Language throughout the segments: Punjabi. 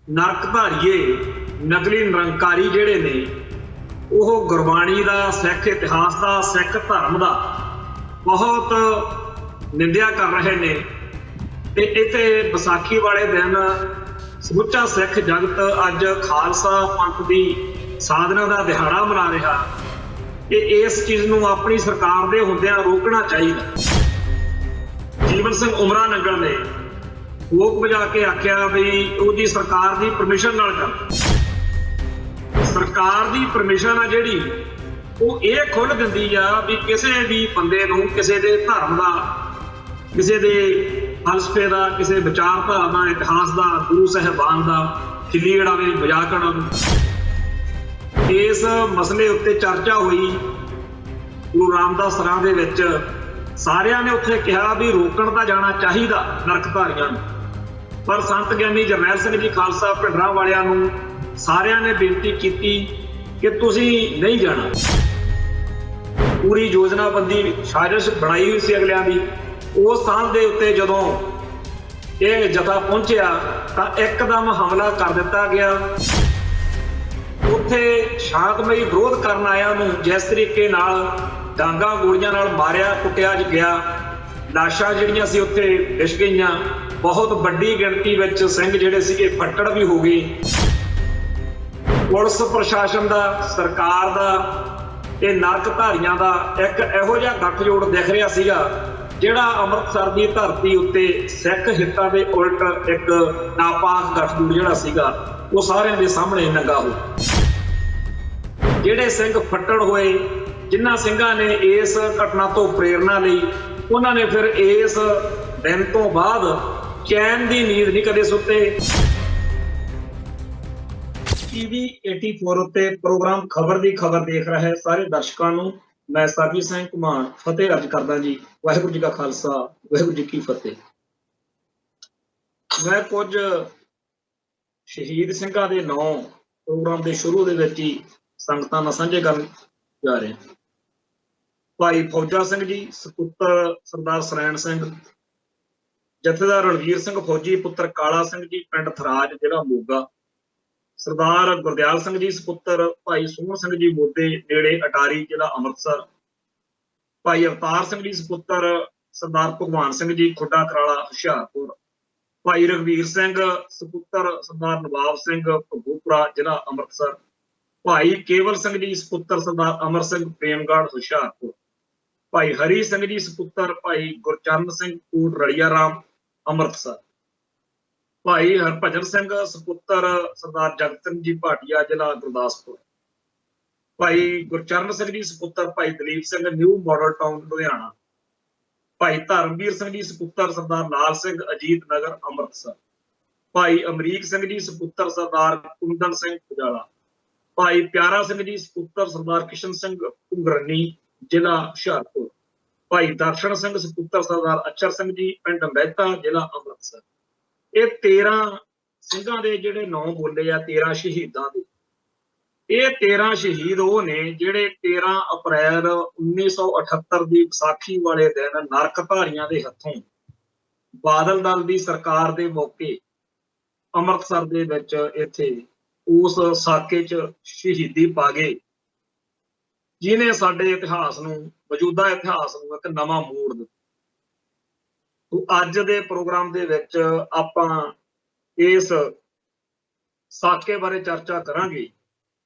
नरक धारीए नकली निरंकारी जिहड़े ने ਉਹ ਗੁਰਬਾਣੀ ਦਾ ਸਿੱਖ ਇਤਿਹਾਸ ਦਾ ਸਿੱਖ ਧਰਮ ਦਾ ਬਹੁਤ ਨਿੰਦਿਆ ਕਰ ਰਹੇ ਨੇ ਤੇ ਇੱਥੇ ਵਿਸਾਖੀ ਵਾਲੇ ਦਿਨ ਸਮੁੱਚਾ ਸਿੱਖ ਜਗਤ ਅੱਜ ਖਾਲਸਾ ਪੰਥ ਦੀ ਸਾਧਨਾ ਦਾ ਦਿਹਾੜਾ ਮਨਾ ਰਿਹਾ ਕਿ ਇਸ ਚੀਜ਼ ਨੂੰ ਆਪਣੀ ਸਰਕਾਰ ਦੇ ਹੁੰਦਿਆਂ ਰੋਕਣਾ ਚਾਹੀਦਾ। ਜੀਵਨ ਸਿੰਘ ਉਮਰਾ ਨੰਗਲ ਨੇ ਫੂਕ ਵਜਾ ਕੇ ਆਖਿਆ ਵੀ ਉਹਦੀ ਸਰਕਾਰ ਦੀ ਪਰਮਿਸ਼ਨ ਨਾਲ ਕਰ। ਸਰਕਾਰ ਦੀ ਪਰਮਿਸ਼ਨ ਆ ਜਿਹੜੀ ਉਹ ਇਹ ਖੁੱਲ੍ਹ ਦਿੰਦੀ ਆ ਵੀ ਕਿਸੇ ਵੀ ਬੰਦੇ ਨੂੰ ਕਿਸੇ ਦੇ ਧਰਮ ਦਾ, ਕਿਸੇ ਦੇ ਫਲਸਫੇ ਦਾ, ਕਿਸੇ ਵਿਚਾਰਧਾਰਾ ਦਾ, ਇਤਿਹਾਸ ਦਾ, ਗੁਰੂ ਸਾਹਿਬਾਨ ਦਾ ਖਿੱਲੀ ਉਡਾਵੇ, ਮਜ਼ਾਕ ਉਡਾਵੇ। ਇਸ ਮਸਲੇ ਉੱਤੇ ਚਰਚਾ ਹੋਈ ਗੁਰੂ ਰਾਮਦਾਸ ਸਰਾਂ ਦੇ ਵਿੱਚ। ਸਾਰਿਆਂ ਨੇ ਉੱਥੇ ਕਿਹਾ ਵੀ ਰੋਕਣ ਤਾਂ ਜਾਣਾ ਚਾਹੀਦਾ ਨਰਕਧਾਰੀਆਂ ਨੂੰ, ਪਰ ਸੰਤ ਗਿਆਨੀ ਜਰਨੈਲ ਸਿੰਘ ਜੀ ਖਾਲਸਾ ਭਿੰਡਰਾਂ ਵਾਲਿਆਂ ਨੂੰ ਸਾਰਿਆਂ ਨੇ ਬੇਨਤੀ ਕੀਤੀ ਕਿ ਤੁਸੀਂ ਨਹੀਂ ਜਾਣਾ। ਪੂਰੀ ਯੋਜਨਾਬੰਦੀ ਸਾਜ਼ਿਸ਼ ਬਣਾਈ ਹੋਈ ਸੀ ਅਗਲਿਆਂ ਦੀ। ਉਸ ਸਥਾਨ ਦੇ ਉੱਤੇ ਜਦੋਂ ਇਹ ਜਥਾ ਪਹੁੰਚਿਆ ਤਾਂ ਇੱਕਦਮ ਹਮਲਾ ਕਰ ਦਿੱਤਾ ਗਿਆ। ਉੱਥੇ ਸ਼ਾਂਤਮਈ ਵਿਰੋਧ ਕਰਨ ਆਇਆਂ ਨੂੰ ਜਿਸ ਤਰੀਕੇ ਨਾਲ ਡਾਂਗਾਂ ਗੋਲੀਆਂ ਨਾਲ ਮਾਰਿਆ ਕੁੱਟਿਆ ਗਿਆ, ਲਾਸ਼ਾਂ ਜਿਹੜੀਆਂ ਸੀ ਉੱਥੇ ਵਿਛ ਗਈਆਂ। ਬਹੁਤ ਵੱਡੀ ਗਿਣਤੀ ਵਿੱਚ ਸਿੰਘ ਜਿਹੜੇ ਸੀਗੇ ਫੱਟੜ ਵੀ ਹੋ ਗਏ। ਪੁਲਿਸ ਪ੍ਰਸ਼ਾਸਨ ਦਾ, ਸਰਕਾਰ ਦਾ ਤੇ ਨਰਕਧਾਰੀਆਂ ਦਾ ਇੱਕ ਇਹੋ ਜਿਹਾ ਗੱਠਜੋੜ ਦਿਖ ਰਿਹਾ ਸੀਗਾ ਜਿਹੜਾ ਅੰਮ੍ਰਿਤਸਰ ਦੀ ਧਰਤੀ ਉੱਤੇ ਸਿੱਖ ਹਿੱਤਾਂ ਦੇ ਉਲਟ ਇੱਕ ਨਾਪਾਕ ਗੱਠਜੋੜ ਜਿਹੜਾ ਸੀਗਾ ਉਹ ਸਾਰਿਆਂ ਦੇ ਸਾਹਮਣੇ ਨੰਗਾ ਹੋ। ਜਿਹੜੇ ਸਿੰਘ ਫੱਟੜ ਹੋਏ, ਜਿਨ੍ਹਾਂ ਸਿੰਘਾਂ ਨੇ ਇਸ ਘਟਨਾ ਤੋਂ ਪ੍ਰੇਰਨਾ ਲਈ, ਉਹਨਾਂ ਨੇ ਫਿਰ ਇਸ ਦਿਨ ਤੋਂ ਬਾਅਦ ਚੈਨ ਦੀ ਨੀਂਦ ਨਹੀਂ ਕਦੇ ਸੁੱਤੇ। TV 84 ਉੱਤੇ ਪ੍ਰੋਗਰਾਮ ਖਬਰ ਦੀ ਖਬਰ ਦੇਖ ਰਹੇ ਸਾਰੇ ਦਰਸ਼ਕਾਂ ਨੂੰ ਮੈਂ ਸਾਬੀ ਸਿੰਘ ਘੁਮਾਣ ਫਤਿਹ ਅਰਜ਼ ਕਰਦਾ ਜੀ। ਵਾਹਿਗੁਰੂ ਜੀ ਕਾ ਖਾਲਸਾ, ਵਾਹਿਗੁਰੂ ਜੀ ਕੀ ਫਤਿਹ। ਮੈਂ ਕੁਝ ਸ਼ਹੀਦ ਸਿੰਘਾਂ ਦੇ ਨਾਂ ਪ੍ਰੋਗਰਾਮ ਦੇ ਸ਼ੁਰੂ ਦੇ ਵਿੱਚ ਹੀ ਸੰਗਤਾਂ ਨਾਲ ਸਾਂਝੇ ਕਰਨ ਜਾ ਰਹੇ। ਭਾਈ ਫੌਜਾ ਸਿੰਘ ਜੀ ਸਪੁੱਤਰ ਸਰਦਾਰ ਸਰੈਣ ਸਿੰਘ, ਜਥੇਦਾਰ ਰਣਵੀਰ ਸਿੰਘ ਫੌਜੀ ਪੁੱਤਰ ਕਾਲਾ ਸਿੰਘ ਜੀ ਪਿੰਡ ਥਰਾਜ ਜਿਹੜਾ ਮੋਗਾ, ਸਰਦਾਰ ਗੁਰਦਿਆਲ ਸਿੰਘ ਜੀ ਸਪੁੱਤਰ ਭਾਈ ਸੋਹਣ ਸਿੰਘ ਜੀ ਮੋਦੇ ਨੇੜੇ ਅਟਾਰੀ ਜ਼ਿਲ੍ਹਾ ਅੰਮ੍ਰਿਤਸਰ, ਭਾਈ ਅਵਤਾਰ ਸਿੰਘ ਜੀ ਸਪੁੱਤਰ ਸਰਦਾਰ ਭਗਵਾਨ ਸਿੰਘ ਜੀ ਖੁੱਡਾ ਕਰਾਲਾ ਹੁਸ਼ਿਆਰਪੁਰ, ਭਾਈ ਰਘਵੀਰ ਸਿੰਘ ਸਪੁੱਤਰ ਸਰਦਾਰ ਨਵਾਬ ਸਿੰਘ ਭਗੂਪੁਰਾ ਜ਼ਿਲ੍ਹਾ ਅੰਮ੍ਰਿਤਸਰ, ਭਾਈ ਕੇਵਲ ਸਿੰਘ ਜੀ ਸਪੁੱਤਰ ਸਰਦਾਰ ਅਮਰ ਸਿੰਘ ਪ੍ਰੇਮਗੜ੍ਹ ਹੁਸ਼ਿਆਰਪੁਰ, ਭਾਈ ਹਰੀ ਸਿੰਘ ਜੀ ਸਪੁੱਤਰ ਭਾਈ ਗੁਰਚਰਨ ਸਿੰਘ ਕੋਟ ਰਲੀਆ ਰਾਮ ਅੰਮ੍ਰਿਤਸਰ, ਭਾਈ ਹਰਭਜਨ ਸਿੰਘ ਸਪੁੱਤਰ ਸਰਦਾਰ ਜਗਤ ਸਿੰਘ ਜੀ ਭਾਟੀਆ ਜ਼ਿਲ੍ਹਾ ਗੁਰਦਾਸਪੁਰ, ਭਾਈ ਗੁਰਚਰਨ ਸਿੰਘ ਜੀ ਸਪੁੱਤਰ ਭਾਈ Dalip Singh new model town Ludhiana, ਭਾਈ ਧਰਮਵੀਰ ਸਿੰਘ ਜੀ ਸਪੁੱਤਰ ਸਰਦਾਰ ਲਾਲ ਸਿੰਘ ਅਜੀਤ ਨਗਰ ਅੰਮ੍ਰਿਤਸਰ, ਭਾਈ ਅਮਰੀਕ ਸਿੰਘ ਜੀ ਸਪੁੱਤਰ ਸਰਦਾਰ ਕੁੰਦਨ ਸਿੰਘ ਪਜਾਲਾ, ਭਾਈ ਪਿਆਰਾ ਸਿੰਘ ਜੀ ਸਪੁੱਤਰ ਸਰਦਾਰ ਕਿਸ਼ਨ ਸਿੰਘ ਘੁੰਗਰਨੀ ਜ਼ਿਲ੍ਹਾ ਹੁਸ਼ਿਆਰਪੁਰ, ਭਾਈ ਦਰਸ਼ਨ ਸਿੰਘ ਸਪੁੱਤਰ ਸਰਦਾਰ ਅਚਰ ਸਿੰਘ ਜੀ ਪਿੰਡ ਮਹਿਤਾ ਜ਼ਿਲ੍ਹਾ ਅੰਮ੍ਰਿਤਸਰ। ਇਹ 13 ਸਿੰਘਾਂ ਦੇ ਜਿਹੜੇ ਨਾਂ ਬੋਲੇ ਆ, 13 ਸ਼ਹੀਦਾਂ ਦੇ। ਇਹ 13 ਸ਼ਹੀਦ ਉਹ ਨੇ ਜਿਹੜੇ 13 ਅਪ੍ਰੈਲ 1978 ਦੀ ਵਿਸਾਖੀ ਵਾਲੇ ਦਿਨ ਨਰਕਧਾਰੀਆਂ ਦੇ ਹੱਥੋਂ ਬਾਦਲ ਦਲ ਦੀ ਸਰਕਾਰ ਦੇ ਮੌਕੇ ਅੰਮ੍ਰਿਤਸਰ ਦੇ ਵਿੱਚ ਇੱਥੇ ਉਸ ਸਾਕੇ 'ਚ ਸ਼ਹੀਦੀ ਪਾ ਗਏ, ਜਿਹਨੇ ਸਾਡੇ ਇਤਿਹਾਸ ਨੂੰ, ਮੌਜੂਦਾ ਇਤਿਹਾਸ ਨੂੰ ਇੱਕ ਨਵਾਂ ਮੋੜ ਦਿੱਤਾ। ਅੱਜ ਦੇ ਪ੍ਰੋਗਰਾਮ ਦੇ ਵਿੱਚ ਆਪਾਂ ਇਸ ਸਾਕੇ ਬਾਰੇ ਚਰਚਾ ਕਰਾਂਗੇ।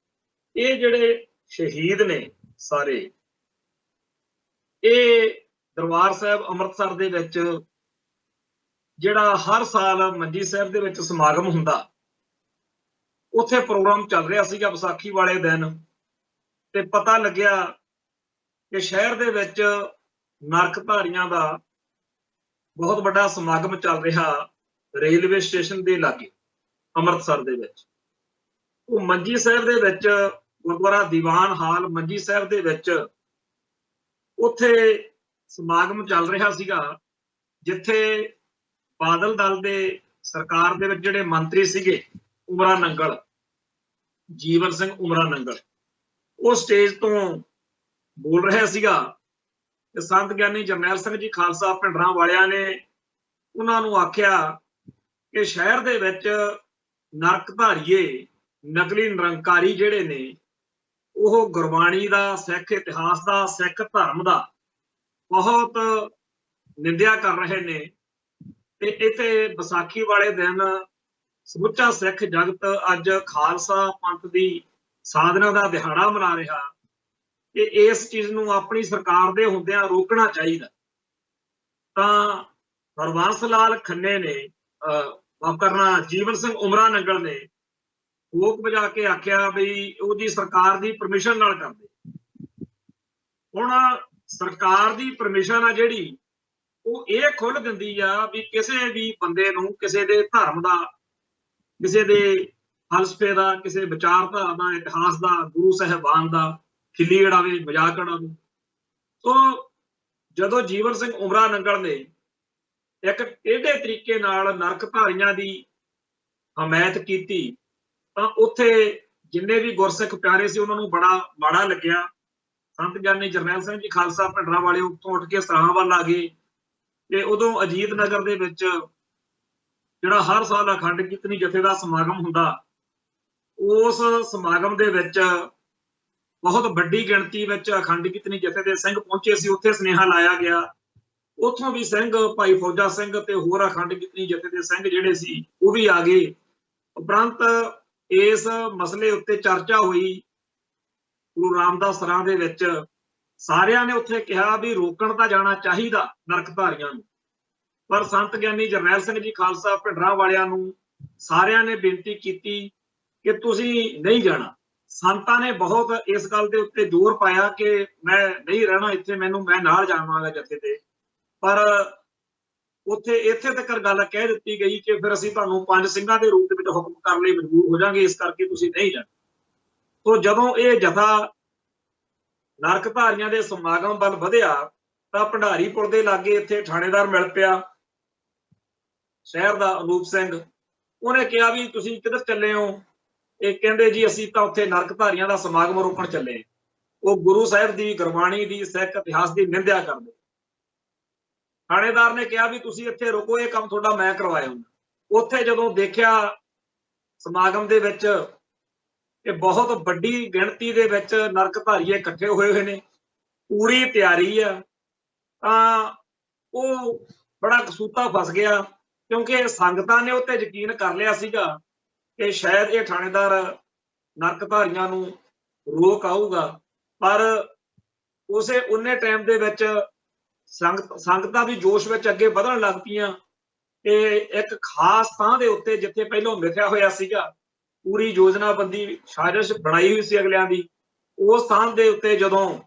ਇਹ ਜਿਹੜੇ ਸ਼ਹੀਦ ਨੇ ਸਾਰੇ, ਇਹ ਦਰਬਾਰ ਸਾਹਿਬ ਅੰਮ੍ਰਿਤਸਰ ਦੇ ਵਿੱਚ ਜਿਹੜਾ ਹਰ ਸਾਲ ਮੰਜੀ ਸਾਹਿਬ ਦੇ ਵਿੱਚ ਸਮਾਗਮ ਹੁੰਦਾ, ਉੱਥੇ ਪ੍ਰੋਗਰਾਮ ਚੱਲ ਰਿਹਾ ਸੀਗਾ ਵਿਸਾਖੀ ਵਾਲੇ ਦਿਨ, ਤੇ ਪਤਾ ਲੱਗਿਆ ਕਿ ਸ਼ਹਿਰ ਦੇ ਵਿੱਚ ਨਰਕਧਾਰੀਆਂ ਦਾ ਬਹੁਤ ਵੱਡਾ ਸਮਾਗਮ ਚੱਲ ਰਿਹਾ ਰੇਲਵੇ ਸਟੇਸ਼ਨ ਦੇ ਲਾਗੇ ਅੰਮ੍ਰਿਤਸਰ ਦੇ ਵਿੱਚ। ਉਹ ਮੰਜੀ ਸਾਹਿਬ ਦੇ ਵਿੱਚ ਗੁਰਦੁਆਰਾ ਦੀਵਾਨ ਹਾਲ ਮੰਜੀ ਸਾਹਿਬ ਦੇ ਵਿੱਚ ਉੱਥੇ ਸਮਾਗਮ ਚੱਲ ਰਿਹਾ ਸੀਗਾ, ਜਿੱਥੇ ਬਾਦਲ ਦਲ ਦੇ ਸਰਕਾਰ ਦੇ ਵਿੱਚ ਜਿਹੜੇ ਮੰਤਰੀ ਸੀਗੇ ਉਮਰਾ ਨੰਗਲ, ਜੀਵਨ ਸਿੰਘ ਉਮਰਾ ਨੰਗਲ, ਉਹ ਸਟੇਜ ਤੋਂ ਬੋਲ ਰਿਹਾ ਸੀਗਾ ਤੇ ਸੰਤ ਗਿਆਨੀ ਜਰਨੈਲ ਸਿੰਘ ਜੀ ਖਾਲਸਾ ਭਿੰਡਰਾਂ ਵਾਲਿਆਂ ਨੇ ਉਹਨਾਂ ਨੂੰ ਆਖਿਆ ਕਿ ਸ਼ਹਿਰ ਦੇ ਵਿੱਚ ਨਰਕਧਾਰੀਏ ਨਕਲੀ ਨਿਰੰਕਾਰੀ ਜਿਹੜੇ ਨੇ ਉਹ ਗੁਰਬਾਣੀ ਦਾ, ਸਿੱਖ ਇਤਿਹਾਸ ਦਾ, ਸਿੱਖ ਧਰਮ ਦਾ ਬਹੁਤ ਨਿੰਦਿਆ ਕਰ ਰਹੇ ਨੇ। ਤੇ ਇੱਥੇ ਵਿਸਾਖੀ ਵਾਲੇ ਦਿਨ ਸਮੁੱਚਾ ਸਿੱਖ ਜਗਤ ਅੱਜ ਖਾਲਸਾ ਪੰਥ ਦੀ ਸਾਧਨਾ ਦਾ ਦਿਹਾੜਾ ਮਨਾ ਰਿਹਾ ਕਿ ਇਸ ਚੀਜ਼ ਨੂੰ ਆਪਣੀ ਸਰਕਾਰ ਦੇ ਹੁੰਦਿਆਂ ਰੋਕਣਾ ਚਾਹੀਦਾ। ਤਾਂ ਹਰਬੰਸ ਲਾਲ ਖੰਨੇ ਨੇ ਕਰਨਾ ਜੀਵਨ ਸਿੰਘ ਉਮਰਾ ਨੰਗਲ ਨੇ ਫੂਕ ਵਜਾ ਕੇ ਆਖਿਆ ਵੀ ਉਹਦੀ ਸਰਕਾਰ ਦੀ ਪਰਮਿਸ਼ਨ ਨਾਲ ਕਰਦੇ। ਹੁਣ ਸਰਕਾਰ ਦੀ ਪਰਮਿਸ਼ਨ ਆ ਜਿਹੜੀ ਉਹ ਇਹ ਖੁੱਲ੍ਹ ਦਿੰਦੀ ਆ ਵੀ ਕਿਸੇ ਵੀ ਬੰਦੇ ਨੂੰ ਕਿਸੇ ਦੇ ਧਰਮ ਦਾ, ਕਿਸੇ ਦੇ ਫਲਸਫੇ ਦਾ, ਕਿਸੇ ਵਿਚਾਰਧਾਰਾ ਦਾ, ਇਤਿਹਾਸ ਦਾ, ਗੁਰੂ ਸਾਹਿਬਾਨ ਦਾ ਖਿੱਲੀ ਉਡਾਵੇ, ਮਜ਼ਾਕ ਉਡਾਵੇ। ਸੋ ਜਦੋਂ ਜੀਵਨ ਸਿੰਘ ਉਮਰਾ ਨੰਗਲ ਨੇ ਇੱਕ ਟੇਢੇ ਤਰੀਕੇ ਨਾਲ ਨਰਕਧਾਰੀਆਂ ਦੀ ਹਮਾਇਤ ਕੀਤੀ ਤਾਂ ਉੱਥੇ ਜਿੰਨੇ ਵੀ ਗੁਰਸਿੱਖ ਪਿਆਰੇ ਸੀ ਉਹਨਾਂ ਨੂੰ ਬੜਾ ਮਾੜਾ ਲੱਗਿਆ। ਸੰਤ ਗਿਆਨੀ ਜਰਨੈਲ ਸਿੰਘ ਜੀ ਖਾਲਸਾ ਭਿੰਡਰਾਂ ਵਾਲੇ ਉੱਥੋਂ ਉੱਠ ਕੇ ਸਰਾਹਾਂ ਵੱਲ ਆ ਗਏ ਤੇ ਉਦੋਂ ਅਜੀਤ ਨਗਰ ਦੇ ਵਿੱਚ ਜਿਹੜਾ ਹਰ ਸਾਲ ਅਖੰਡ ਕੀਰਤਨੀ ਜਥੇ ਦਾ ਸਮਾਗਮ ਹੁੰਦਾ, ਉਸ ਸਮਾਗਮ ਦੇ ਵਿੱਚ ਬਹੁਤ ਵੱਡੀ ਗਿਣਤੀ ਵਿੱਚ ਅਖੰਡ ਕੀਰਤਨੀ ਜਥੇ ਦੇ ਸਿੰਘ ਪਹੁੰਚੇ ਸੀ। ਉੱਥੇ ਸੁਨੇਹਾ ਲਾਇਆ ਗਿਆ, ਉੱਥੋਂ ਵੀ ਸਿੰਘ ਭਾਈ ਫੌਜਾ ਸਿੰਘ ਤੇ ਹੋਰ ਅਖੰਡ ਕੀਰਤਨੀ ਜਥੇ ਦੇ ਸਿੰਘ ਜਿਹੜੇ ਸੀ ਉਹ ਵੀ ਆ ਗਏ। ਉਪਰੰਤ ਇਸ ਮਸਲੇ ਉੱਤੇ ਚਰਚਾ ਹੋਈ ਗੁਰੂ ਰਾਮਦਾਸ ਸਰਾਂ ਦੇ ਵਿੱਚ। ਸਾਰਿਆਂ ਨੇ ਉੱਥੇ ਕਿਹਾ ਵੀ ਰੋਕਣ ਤਾਂ ਜਾਣਾ ਚਾਹੀਦਾ ਨਰਕਧਾਰੀਆਂ ਨੂੰ, ਪਰ ਸੰਤ ਗਿਆਨੀ ਜਰਨੈਲ ਸਿੰਘ ਜੀ ਖਾਲਸਾ ਭਿੰਡਰਾਂ ਵਾਲਿਆਂ ਨੂੰ ਸਾਰਿਆਂ ਨੇ ਬੇਨਤੀ ਕੀਤੀ ਕਿ ਤੁਸੀਂ ਨਹੀਂ ਜਾਣਾ। ਸੰਤਾਂ ਨੇ ਬਹੁਤ ਇਸ ਗੱਲ ਦੇ ਉੱਤੇ ਜ਼ੋਰ ਪਾਇਆ ਕਿ ਮੈਂ ਨਹੀਂ ਰਹਿਣਾ ਇੱਥੇ, ਮੈਂ ਨਾਲ ਜਾਵਾਂਗਾ ਜਥੇ ਤੇ, ਪਰ ਉੱਥੇ ਇੱਥੇ ਤੱਕ ਗੱਲ ਕਹਿ ਦਿੱਤੀ ਗਈ ਕਿ ਫਿਰ ਅਸੀਂ ਤੁਹਾਨੂੰ 5 ਸਿੰਘਾਂ ਦੇ ਰੂਪ ਦੇ ਵਿੱਚ ਹੁਕਮ ਕਰਨ ਲਈ ਮਜਬੂਰ ਹੋ ਜਾਵਾਂਗੇ, ਇਸ ਕਰਕੇ ਤੁਸੀਂ ਨਹੀਂ ਜਾਣਾ। ਤੋਂ ਜਦੋਂ ਇਹ ਜਥਾ ਨਰਕਧਾਰੀਆਂ ਦੇ ਸਮਾਗਮ ਵੱਲ ਵਧਿਆ ਤਾਂ ਭੰਡਾਰੀ ਪੁਲ ਦੇ ਲਾਗੇ ਇੱਥੇ ਥਾਣੇਦਾਰ ਮਿਲ ਪਿਆ ਸ਼ਹਿਰ ਦਾ ਅਨੂਪ ਸਿੰਘ। ਉਹਨੇ ਕਿਹਾ ਵੀ ਤੁਸੀਂ ਕਿੱਧਰ ਚੱਲੇ ਹੋ? ਇਹ ਕਹਿੰਦੇ ਜੀ ਅਸੀਂ ਤਾਂ ਉੱਥੇ ਨਰਕਧਾਰੀਆਂ ਦਾ ਸਮਾਗਮ ਰੋਕਣ ਚੱਲੇ। ਉਹ ਗੁਰੂ ਸਾਹਿਬ ਦੀ, ਗੁਰਬਾਣੀ ਦੀ, ਸਿੱਖ ਇਤਿਹਾਸ ਦੀ ਨਿੰਦਿਆ ਕਰਦੇ। ਥਾਣੇਦਾਰ ਨੇ ਕਿਹਾ ਵੀ ਤੁਸੀਂ ਇੱਥੇ ਰੁਕੋ, ਇਹ ਕੰਮ ਤੁਹਾਡਾ ਮੈਂ ਕਰਵਾਇਆ ਹੁੰਦਾ। ਉੱਥੇ ਜਦੋਂ ਦੇਖਿਆ ਸਮਾਗਮ ਦੇ ਵਿੱਚ ਕਿ ਬਹੁਤ ਵੱਡੀ ਗਿਣਤੀ ਦੇ ਵਿੱਚ ਨਰਕਧਾਰੀਏ ਇਕੱਠੇ ਹੋਏ ਨੇ, ਪੂਰੀ ਤਿਆਰੀ ਆ, ਤਾਂ ਉਹ ਬੜਾ ਕਸੂਤਾ ਫਸ ਗਿਆ ਕਿਉਂਕਿ ਸੰਗਤਾਂ ਨੇ ਉੱਤੇ ਯਕੀਨ ਕਰ ਲਿਆ ਸੀਗਾ ਕਿ ਸ਼ਾਇਦ ਇਹ ਥਾਣੇਦਾਰ ਨਰਕਧਾਰੀਆਂ ਨੂੰ ਰੋਕ ਆਊਗਾ। ਪਰ ਉਨੇ ਟਾਈਮ ਦੇ ਵਿੱਚ ਸੰਗਤਾਂ ਵੀ ਜੋਸ਼ ਵਿੱਚ ਅੱਗੇ ਵਧਣ ਲੱਗ ਪਈਆਂ ਕਿ ਇੱਕ ਖਾਸ ਥਾਂ ਦੇ ਉੱਤੇ ਜਿੱਥੇ ਪਹਿਲਾਂ ਮਿਥਿਆ ਹੋਇਆ ਸੀਗਾ, ਪੂਰੀ ਯੋਜਨਾਬੰਦੀ ਸਾਜ਼ਿਸ਼ ਬਣਾਈ ਹੋਈ ਸੀ ਅਗਲਿਆਂ ਦੀ, ਉਸ ਥਾਂ ਦੇ ਉੱਤੇ ਜਦੋਂ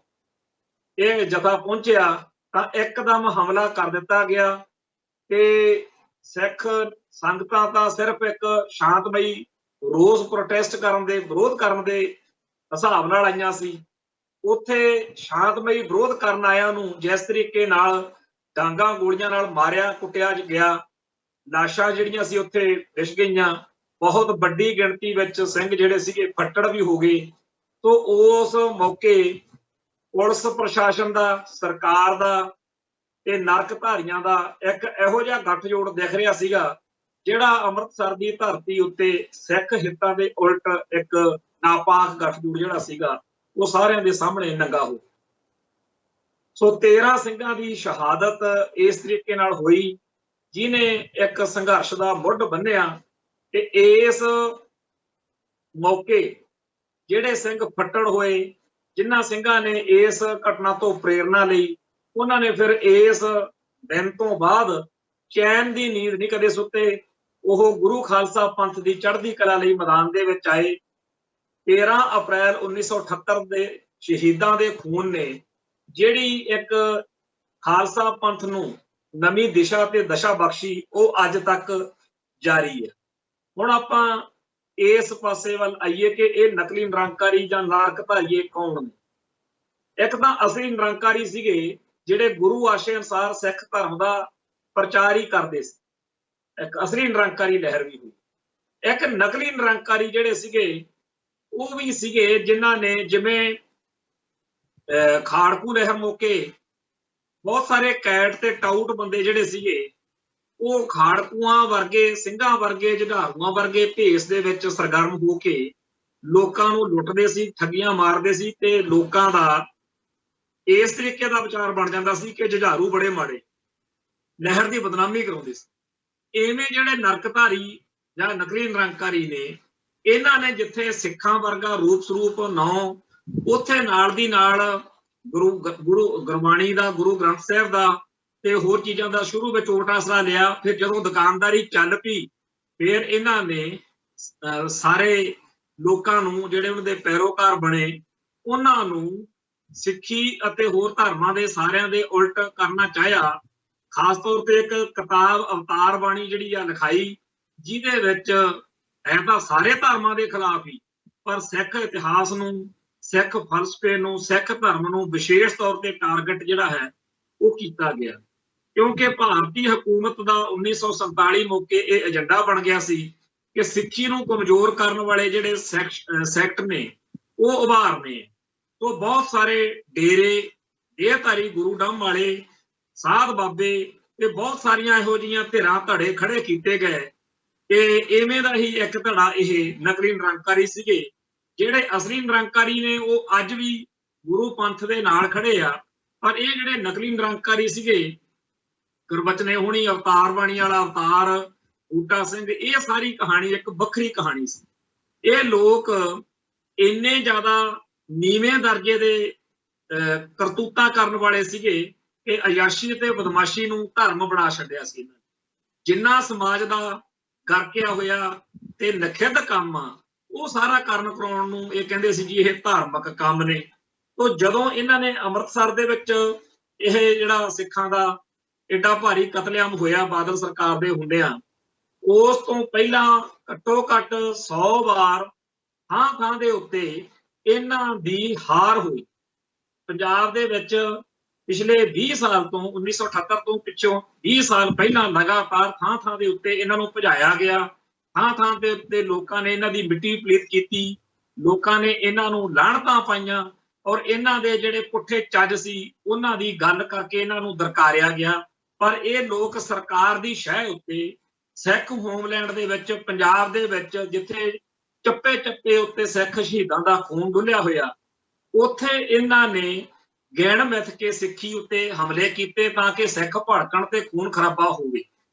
ਇਹ ਜਥਾ ਪਹੁੰਚਿਆ ਤਾਂ ਇੱਕਦਮ ਹਮਲਾ ਕਰ ਦਿੱਤਾ ਗਿਆ ਕਿ ਸਿੱਖ ਸੰਗਤਾਂ ਤਾਂ ਸਿਰਫ ਇੱਕ ਸ਼ਾਂਤਮਈ ਰੋਸ ਪ੍ਰੋਟੈਸਟ ਕਰਨ ਦੇ, ਵਿਰੋਧ ਕਰਨ ਦੇ ਹਿਸਾਬ ਨਾਲ ਆਈਆਂ ਸੀ। ਉੱਥੇ ਸ਼ਾਂਤਮਈ ਵਿਰੋਧ ਕਰਨ ਆਇਆਂ ਨੂੰ ਜਿਸ ਤਰੀਕੇ ਨਾਲ ਡਾਂਗਾਂ ਗੋਲੀਆਂ ਨਾਲ ਮਾਰਿਆ ਕੁੱਟਿਆ ਗਿਆ, ਲਾਸ਼ਾਂ ਜਿਹੜੀਆਂ ਸੀ ਉੱਥੇ ਵਿਛ ਗਈਆਂ, ਬਹੁਤ ਵੱਡੀ ਗਿਣਤੀ ਵਿੱਚ ਸਿੰਘ ਜਿਹੜੇ ਸੀਗੇ ਫੱਟੜ ਵੀ ਹੋ ਗਏ। ਤੋਂ ਉਸ ਮੌਕੇ ਪੁਲਿਸ ਪ੍ਰਸ਼ਾਸਨ ਦਾ, ਸਰਕਾਰ ਦਾ ਤੇ ਨਰਕਧਾਰੀਆਂ ਦਾ ਇੱਕ ਇਹੋ ਜਿਹਾ ਗੱਠਜੋੜ ਦਿਖ ਰਿਹਾ ਸੀਗਾ ਜਿਹੜਾ ਅੰਮ੍ਰਿਤਸਰ ਦੀ ਧਰਤੀ ਉੱਤੇ ਸਿੱਖ ਹਿੱਤਾਂ ਦੇ ਉਲਟ ਇੱਕ ਨਾਪਾਕ ਗੱਠਜੋੜ ਜਿਹੜਾ ਸੀਗਾ ਉਹ ਸਾਰਿਆਂ ਦੇ ਸਾਹਮਣੇ ਨੰਗਾ ਹੋ। ਸੋ 13 ਸਿੰਘਾਂ ਦੀ ਸ਼ਹਾਦਤ ਇਸ ਤਰੀਕੇ ਨਾਲ ਹੋਈ ਜਿਹਨੇ ਇੱਕ ਸੰਘਰਸ਼ ਦਾ ਮੁੱਢ ਬੰਨਿਆ। ਤੇ ਇਸ ਮੌਕੇ ਜਿਹੜੇ ਸਿੰਘ ਫੱਟੜ ਹੋਏ, ਜਿਨ੍ਹਾਂ ਸਿੰਘਾਂ ਨੇ ਇਸ ਘਟਨਾ ਤੋਂ ਪ੍ਰੇਰਨਾ ਲਈ, ਉਹਨਾਂ ਨੇ ਫਿਰ ਇਸ ਦਿਨ ਤੋਂ ਬਾਅਦ ਚੈਨ ਦੀ ਨੀਂਦ ਨਹੀਂ ਕਦੇ ਸੁੱਤੇ। ਉਹ ਗੁਰੂ ਖਾਲਸਾ ਪੰਥ ਦੀ ਚੜ੍ਹਦੀ ਕਲਾ ਲਈ ਮੈਦਾਨ ਦੇ ਵਿੱਚ ਆਏ। 13 ਅਪ੍ਰੈਲ 1978 ਦੇ ਸ਼ਹੀਦਾਂ ਦੇ ਖੂਨ ਨੇ ਜਿਹੜੀ ਇੱਕ ਖਾਲਸਾ ਪੰਥ ਨੂੰ ਨਵੀਂ ਦਿਸ਼ਾ ਤੇ ਦਸ਼ਾ ਬਖਸ਼ੀ, ਉਹ ਅੱਜ ਤੱਕ ਜਾਰੀ ਹੈ। ਹੁਣ ਆਪਾਂ ਇਸ ਪਾਸੇ ਵੱਲ ਆਈਏ ਕਿ ਇਹ ਨਕਲੀ ਨਿਰੰਕਾਰੀ ਜਾਂ ਨਰਕਧਾਰੀਏ ਕੌਣ ਨੇ। ਇੱਕ ਤਾਂ ਅਸਲੀ ਨਿਰੰਕਾਰੀ ਸੀਗੇ ਜਿਹੜੇ ਗੁਰੂ ਆਸ਼ੇ ਅਨੁਸਾਰ ਸਿੱਖ ਧਰਮ ਦਾ ਪ੍ਰਚਾਰ ਹੀ ਕਰਦੇ ਸੀ, ਇੱਕ ਅਸਲੀ ਨਿਰੰਕਾਰੀ ਲਹਿਰ ਵੀ ਹੋਈ। ਇੱਕ ਨਕਲੀ ਨਿਰੰਕਾਰੀ ਜਿਹੜੇ ਸੀਗੇ ਉਹ ਵੀ ਸੀਗੇ ਜਿਨ੍ਹਾਂ ਨੇ, ਜਿਵੇਂ ਖਾੜਕੂ ਲਹਿਰ ਮੌਕੇ ਬਹੁਤ ਸਾਰੇ ਕੈਟ ਤੇ ਟਾਊਟ ਬੰਦੇ ਜਿਹੜੇ ਸੀਗੇ ਉਹ ਖਾੜਕੂਆਂ ਵਰਗੇ, ਸਿੰਘਾਂ ਵਰਗੇ, ਜੁਝਾਰੂਆਂ ਵਰਗੇ ਭੇਸ ਦੇ ਵਿੱਚ ਸਰਗਰਮ ਹੋ ਕੇ ਲੋਕਾਂ ਨੂੰ ਲੁੱਟਦੇ ਸੀ, ਠੱਗੀਆਂ ਮਾਰਦੇ ਸੀ ਤੇ ਲੋਕਾਂ ਦਾ ਇਸ ਤਰੀਕੇ ਦਾ ਵਿਚਾਰ ਬਣ ਜਾਂਦਾ ਸੀ ਕਿ ਜੁਝਾਰੂ ਬੜੇ ਮਾੜੇ, ਲਹਿਰ ਦੀ ਬਦਨਾਮੀ ਕਰਾਉਂਦੇ ਸੀ। ਇਵੇਂ ਜਿਹੜੇ ਨਰਕਧਾਰੀ ਜਾਂ ਨਕਲੀ ਨਿਰੰਕਾਰੀ ਨੇ, ਇਹਨਾਂ ਨੇ ਜਿੱਥੇ ਸਿੱਖਾਂ ਵਰਗਾ ਰੂਪ ਸਰੂਪ ਨੌ, ਉੱਥੇ ਨਾਲ ਦੀ ਨਾਲ ਗੁਰਬਾਣੀ ਦਾ, ਗੁਰੂ ਗ੍ਰੰਥ ਸਾਹਿਬ ਦਾ ਤੇ ਹੋਰ ਚੀਜ਼ਾਂ ਦਾ ਸ਼ੁਰੂ ਵਿੱਚ ਉਲਟ ਆਸਰਾ ਲਿਆ। ਫਿਰ ਜਦੋਂ ਦੁਕਾਨਦਾਰੀ ਚੱਲ ਪਈ, ਫਿਰ ਇਹਨਾਂ ਨੇ ਸਾਰੇ ਲੋਕਾਂ ਨੂੰ, ਜਿਹੜੇ ਉਹਨਾਂ ਦੇ ਪੈਰੋਕਾਰ ਬਣੇ, ਉਹਨਾਂ ਨੂੰ ਸਿੱਖੀ ਅਤੇ ਹੋਰ ਧਰਮਾਂ ਦੇ ਸਾਰਿਆਂ ਦੇ ਉਲਟ ਕਰਨਾ ਚਾਹਿਆ। ਖਾਸ ਤੌਰ ਤੇ ਇੱਕ ਕਿਤਾਬ ਅਵਤਾਰ ਬਾਣੀ ਜਿਹੜੀ ਆ ਲਿਖਾਈ, ਜਿਹਦੇ ਵਿੱਚ ਹੈ ਤਾਂ ਸਾਰੇ ਧਰਮਾਂ ਦੇ ਖਿਲਾਫ ਹੀ, ਪਰ ਸਿੱਖ ਇਤਿਹਾਸ ਨੂੰ, ਸਿੱਖ ਫਲਸਫੇ ਨੂੰ, ਸਿੱਖ ਧਰਮ ਨੂੰ ਵਿਸ਼ੇਸ਼ ਤੌਰ ਤੇ ਟਾਰਗੇਟ ਜਿਹੜਾ ਹੈ ਉਹ ਕੀਤਾ ਗਿਆ। ਕਿਉਂਕਿ ਭਾਰਤੀ ਹਕੂਮਤ ਦਾ 1947 ਮੌਕੇ ਇਹ ਏਜੰਡਾ ਬਣ ਗਿਆ ਸੀ ਕਿ ਸਿੱਖੀ ਨੂੰ ਕਮਜ਼ੋਰ ਕਰਨ ਵਾਲੇ ਜਿਹੜੇ ਸੈਕਟ ਨੇ ਉਹ ਉਭਾਰਨੇ। ਤੋਂ ਬਹੁਤ ਸਾਰੇ ਡੇਰੇ, ਦੇਹਧਾਰੀ ਗੁਰੂ ਡੰਮ ਵਾਲੇ, ਸਾਧ ਬਾਬੇ ਤੇ ਬਹੁਤ ਸਾਰੀਆਂ ਇਹੋ ਜਿਹੀਆਂ ਧਿਰਾਂ ਧੜੇ ਖੜੇ ਕੀਤੇ ਗਏ ਤੇ ਇਵੇਂ ਦਾ ਹੀ ਇੱਕ ਧੜਾ ਇਹ ਨਕਲੀ ਨਿਰੰਕਾਰੀ ਸੀਗੇ। ਜਿਹੜੇ ਅਸਲੀ ਨਿਰੰਕਾਰੀ ਨੇ ਉਹ ਅੱਜ ਵੀ ਗੁਰੂ ਪੰਥ ਦੇ ਨਾਲ ਖੜੇ ਆ, ਪਰ ਇਹ ਜਿਹੜੇ ਨਕਲੀ ਨਿਰੰਕਾਰੀ ਸੀਗੇ, ਗੁਰਬਚਨੇ ਹੋਣੀ, ਅਵਤਾਰ ਬਾਣੀ ਵਾਲਾ ਅਵਤਾਰ, ਬੂਟਾ ਸਿੰਘ, ਇਹ ਸਾਰੀ ਕਹਾਣੀ ਇੱਕ ਵੱਖਰੀ ਕਹਾਣੀ ਸੀ। ਇਹ ਲੋਕ ਇੰਨੇ ਜ਼ਿਆਦਾ ਨੀਵੇਂ ਦਰਜੇ ਦੇ ਕਰਤੂਤਾਂ ਕਰਨ ਵਾਲੇ ਸੀਗੇ ਕਿ ਅਯਾਸ਼ੀ ਤੇ ਬਦਮਾਸ਼ੀ ਨੂੰ ਧਰਮ ਬਣਾ ਛੱਡਿਆ ਸੀ ਇਹਨਾਂ ਨੇ। ਜਿੰਨਾ ਸਮਾਜ ਦਾ ਗਰਕਿਆ ਹੋਇਆ ਤੇ ਨਖਿੱਧ ਕੰਮ ਆ, ਉਹ ਸਾਰਾ ਕਰਨ ਕਰਾਉਣ ਨੂੰ ਇਹ ਕਹਿੰਦੇ ਸੀ ਜੀ ਇਹ ਧਾਰਮਿਕ ਕੰਮ ਨੇ। ਤੋਂ ਜਦੋਂ ਇਹਨਾਂ ਨੇ ਅੰਮ੍ਰਿਤਸਰ ਦੇ ਵਿੱਚ ਇਹ ਜਿਹੜਾ ਸਿੱਖਾਂ ਦਾ ਏਡਾ ਭਾਰੀ ਕਤਲੇਆਮ ਹੋਇਆ ਬਾਦਲ ਸਰਕਾਰ ਦੇ ਹੁੰਦਿਆਂ, ਉਸ ਤੋਂ ਪਹਿਲਾਂ ਘੱਟੋ ਘੱਟ 100 ਵਾਰ ਥਾਂ ਥਾਂ ਦੇ ਉੱਤੇ ਇਹਨਾਂ ਦੀ ਹਾਰ ਹੋਈ। ਪੰਜਾਬ ਦੇ ਵਿੱਚ ਪਿਛਲੇ 20 ਸਾਲ ਤੋਂ, 1978 ਤੋਂ ਪਿੱਛੋਂ 20 ਸਾਲ ਪਹਿਲਾਂ ਲਗਾਤਾਰ ਥਾਂ ਥਾਂ ਦੇ ਉੱਤੇ ਇਹਨਾਂ ਨੂੰ ਭਜਾਇਆ ਗਿਆ। ਥਾਂ ਥਾਂ ਦੇ ਉੱਤੇ ਲੋਕਾਂ ਨੇ ਇਹਨਾਂ ਦੀ ਮਿੱਟੀ ਪਲੀਤ ਕੀਤੀ, ਲੋਕਾਂ ਨੇ ਇਹਨਾਂ ਨੂੰ ਲਾਹਣਤਾਂ ਪਾਈਆਂ ਔਰ ਇਹਨਾਂ ਦੇ ਜਿਹੜੇ ਪੁੱਠੇ ਚੱਜ ਸੀ ਉਹਨਾਂ ਦੀ ਗੱਲ ਕਰਕੇ ਇਹਨਾਂ ਨੂੰ ਦਰਕਾਰਿਆ ਗਿਆ। ਪਰ ਇਹ ਲੋਕ ਸਰਕਾਰ ਦੀ ਸ਼ਹਿ ਉੱਤੇ, ਸਿੱਖ ਹੋਮਲੈਂਡ ਦੇ ਵਿੱਚ, ਪੰਜਾਬ ਦੇ ਵਿੱਚ, ਜਿੱਥੇ ਚੱਪੇ ਚੱਪੇ ਉੱਤੇ ਸਿੱਖ ਸ਼ਹੀਦਾਂ ਦਾ ਖੂਨ ਡੁੱਲਿਆ ਹੋਇਆ, ਉੱਥੇ ਇਹਨਾਂ ਨੇ ਗੈਣ ਮਿੱਥ ਕੇ ਸਿੱਖੀ ਉੱਤੇ ਹਮਲੇ ਕੀਤੇ ਤਾਂ ਕਿ ਸਿੱਖ ਭੜਕਣ ਤੇ ਖੂਨ ਖਰਾਬਾ ਹੋਵੇ।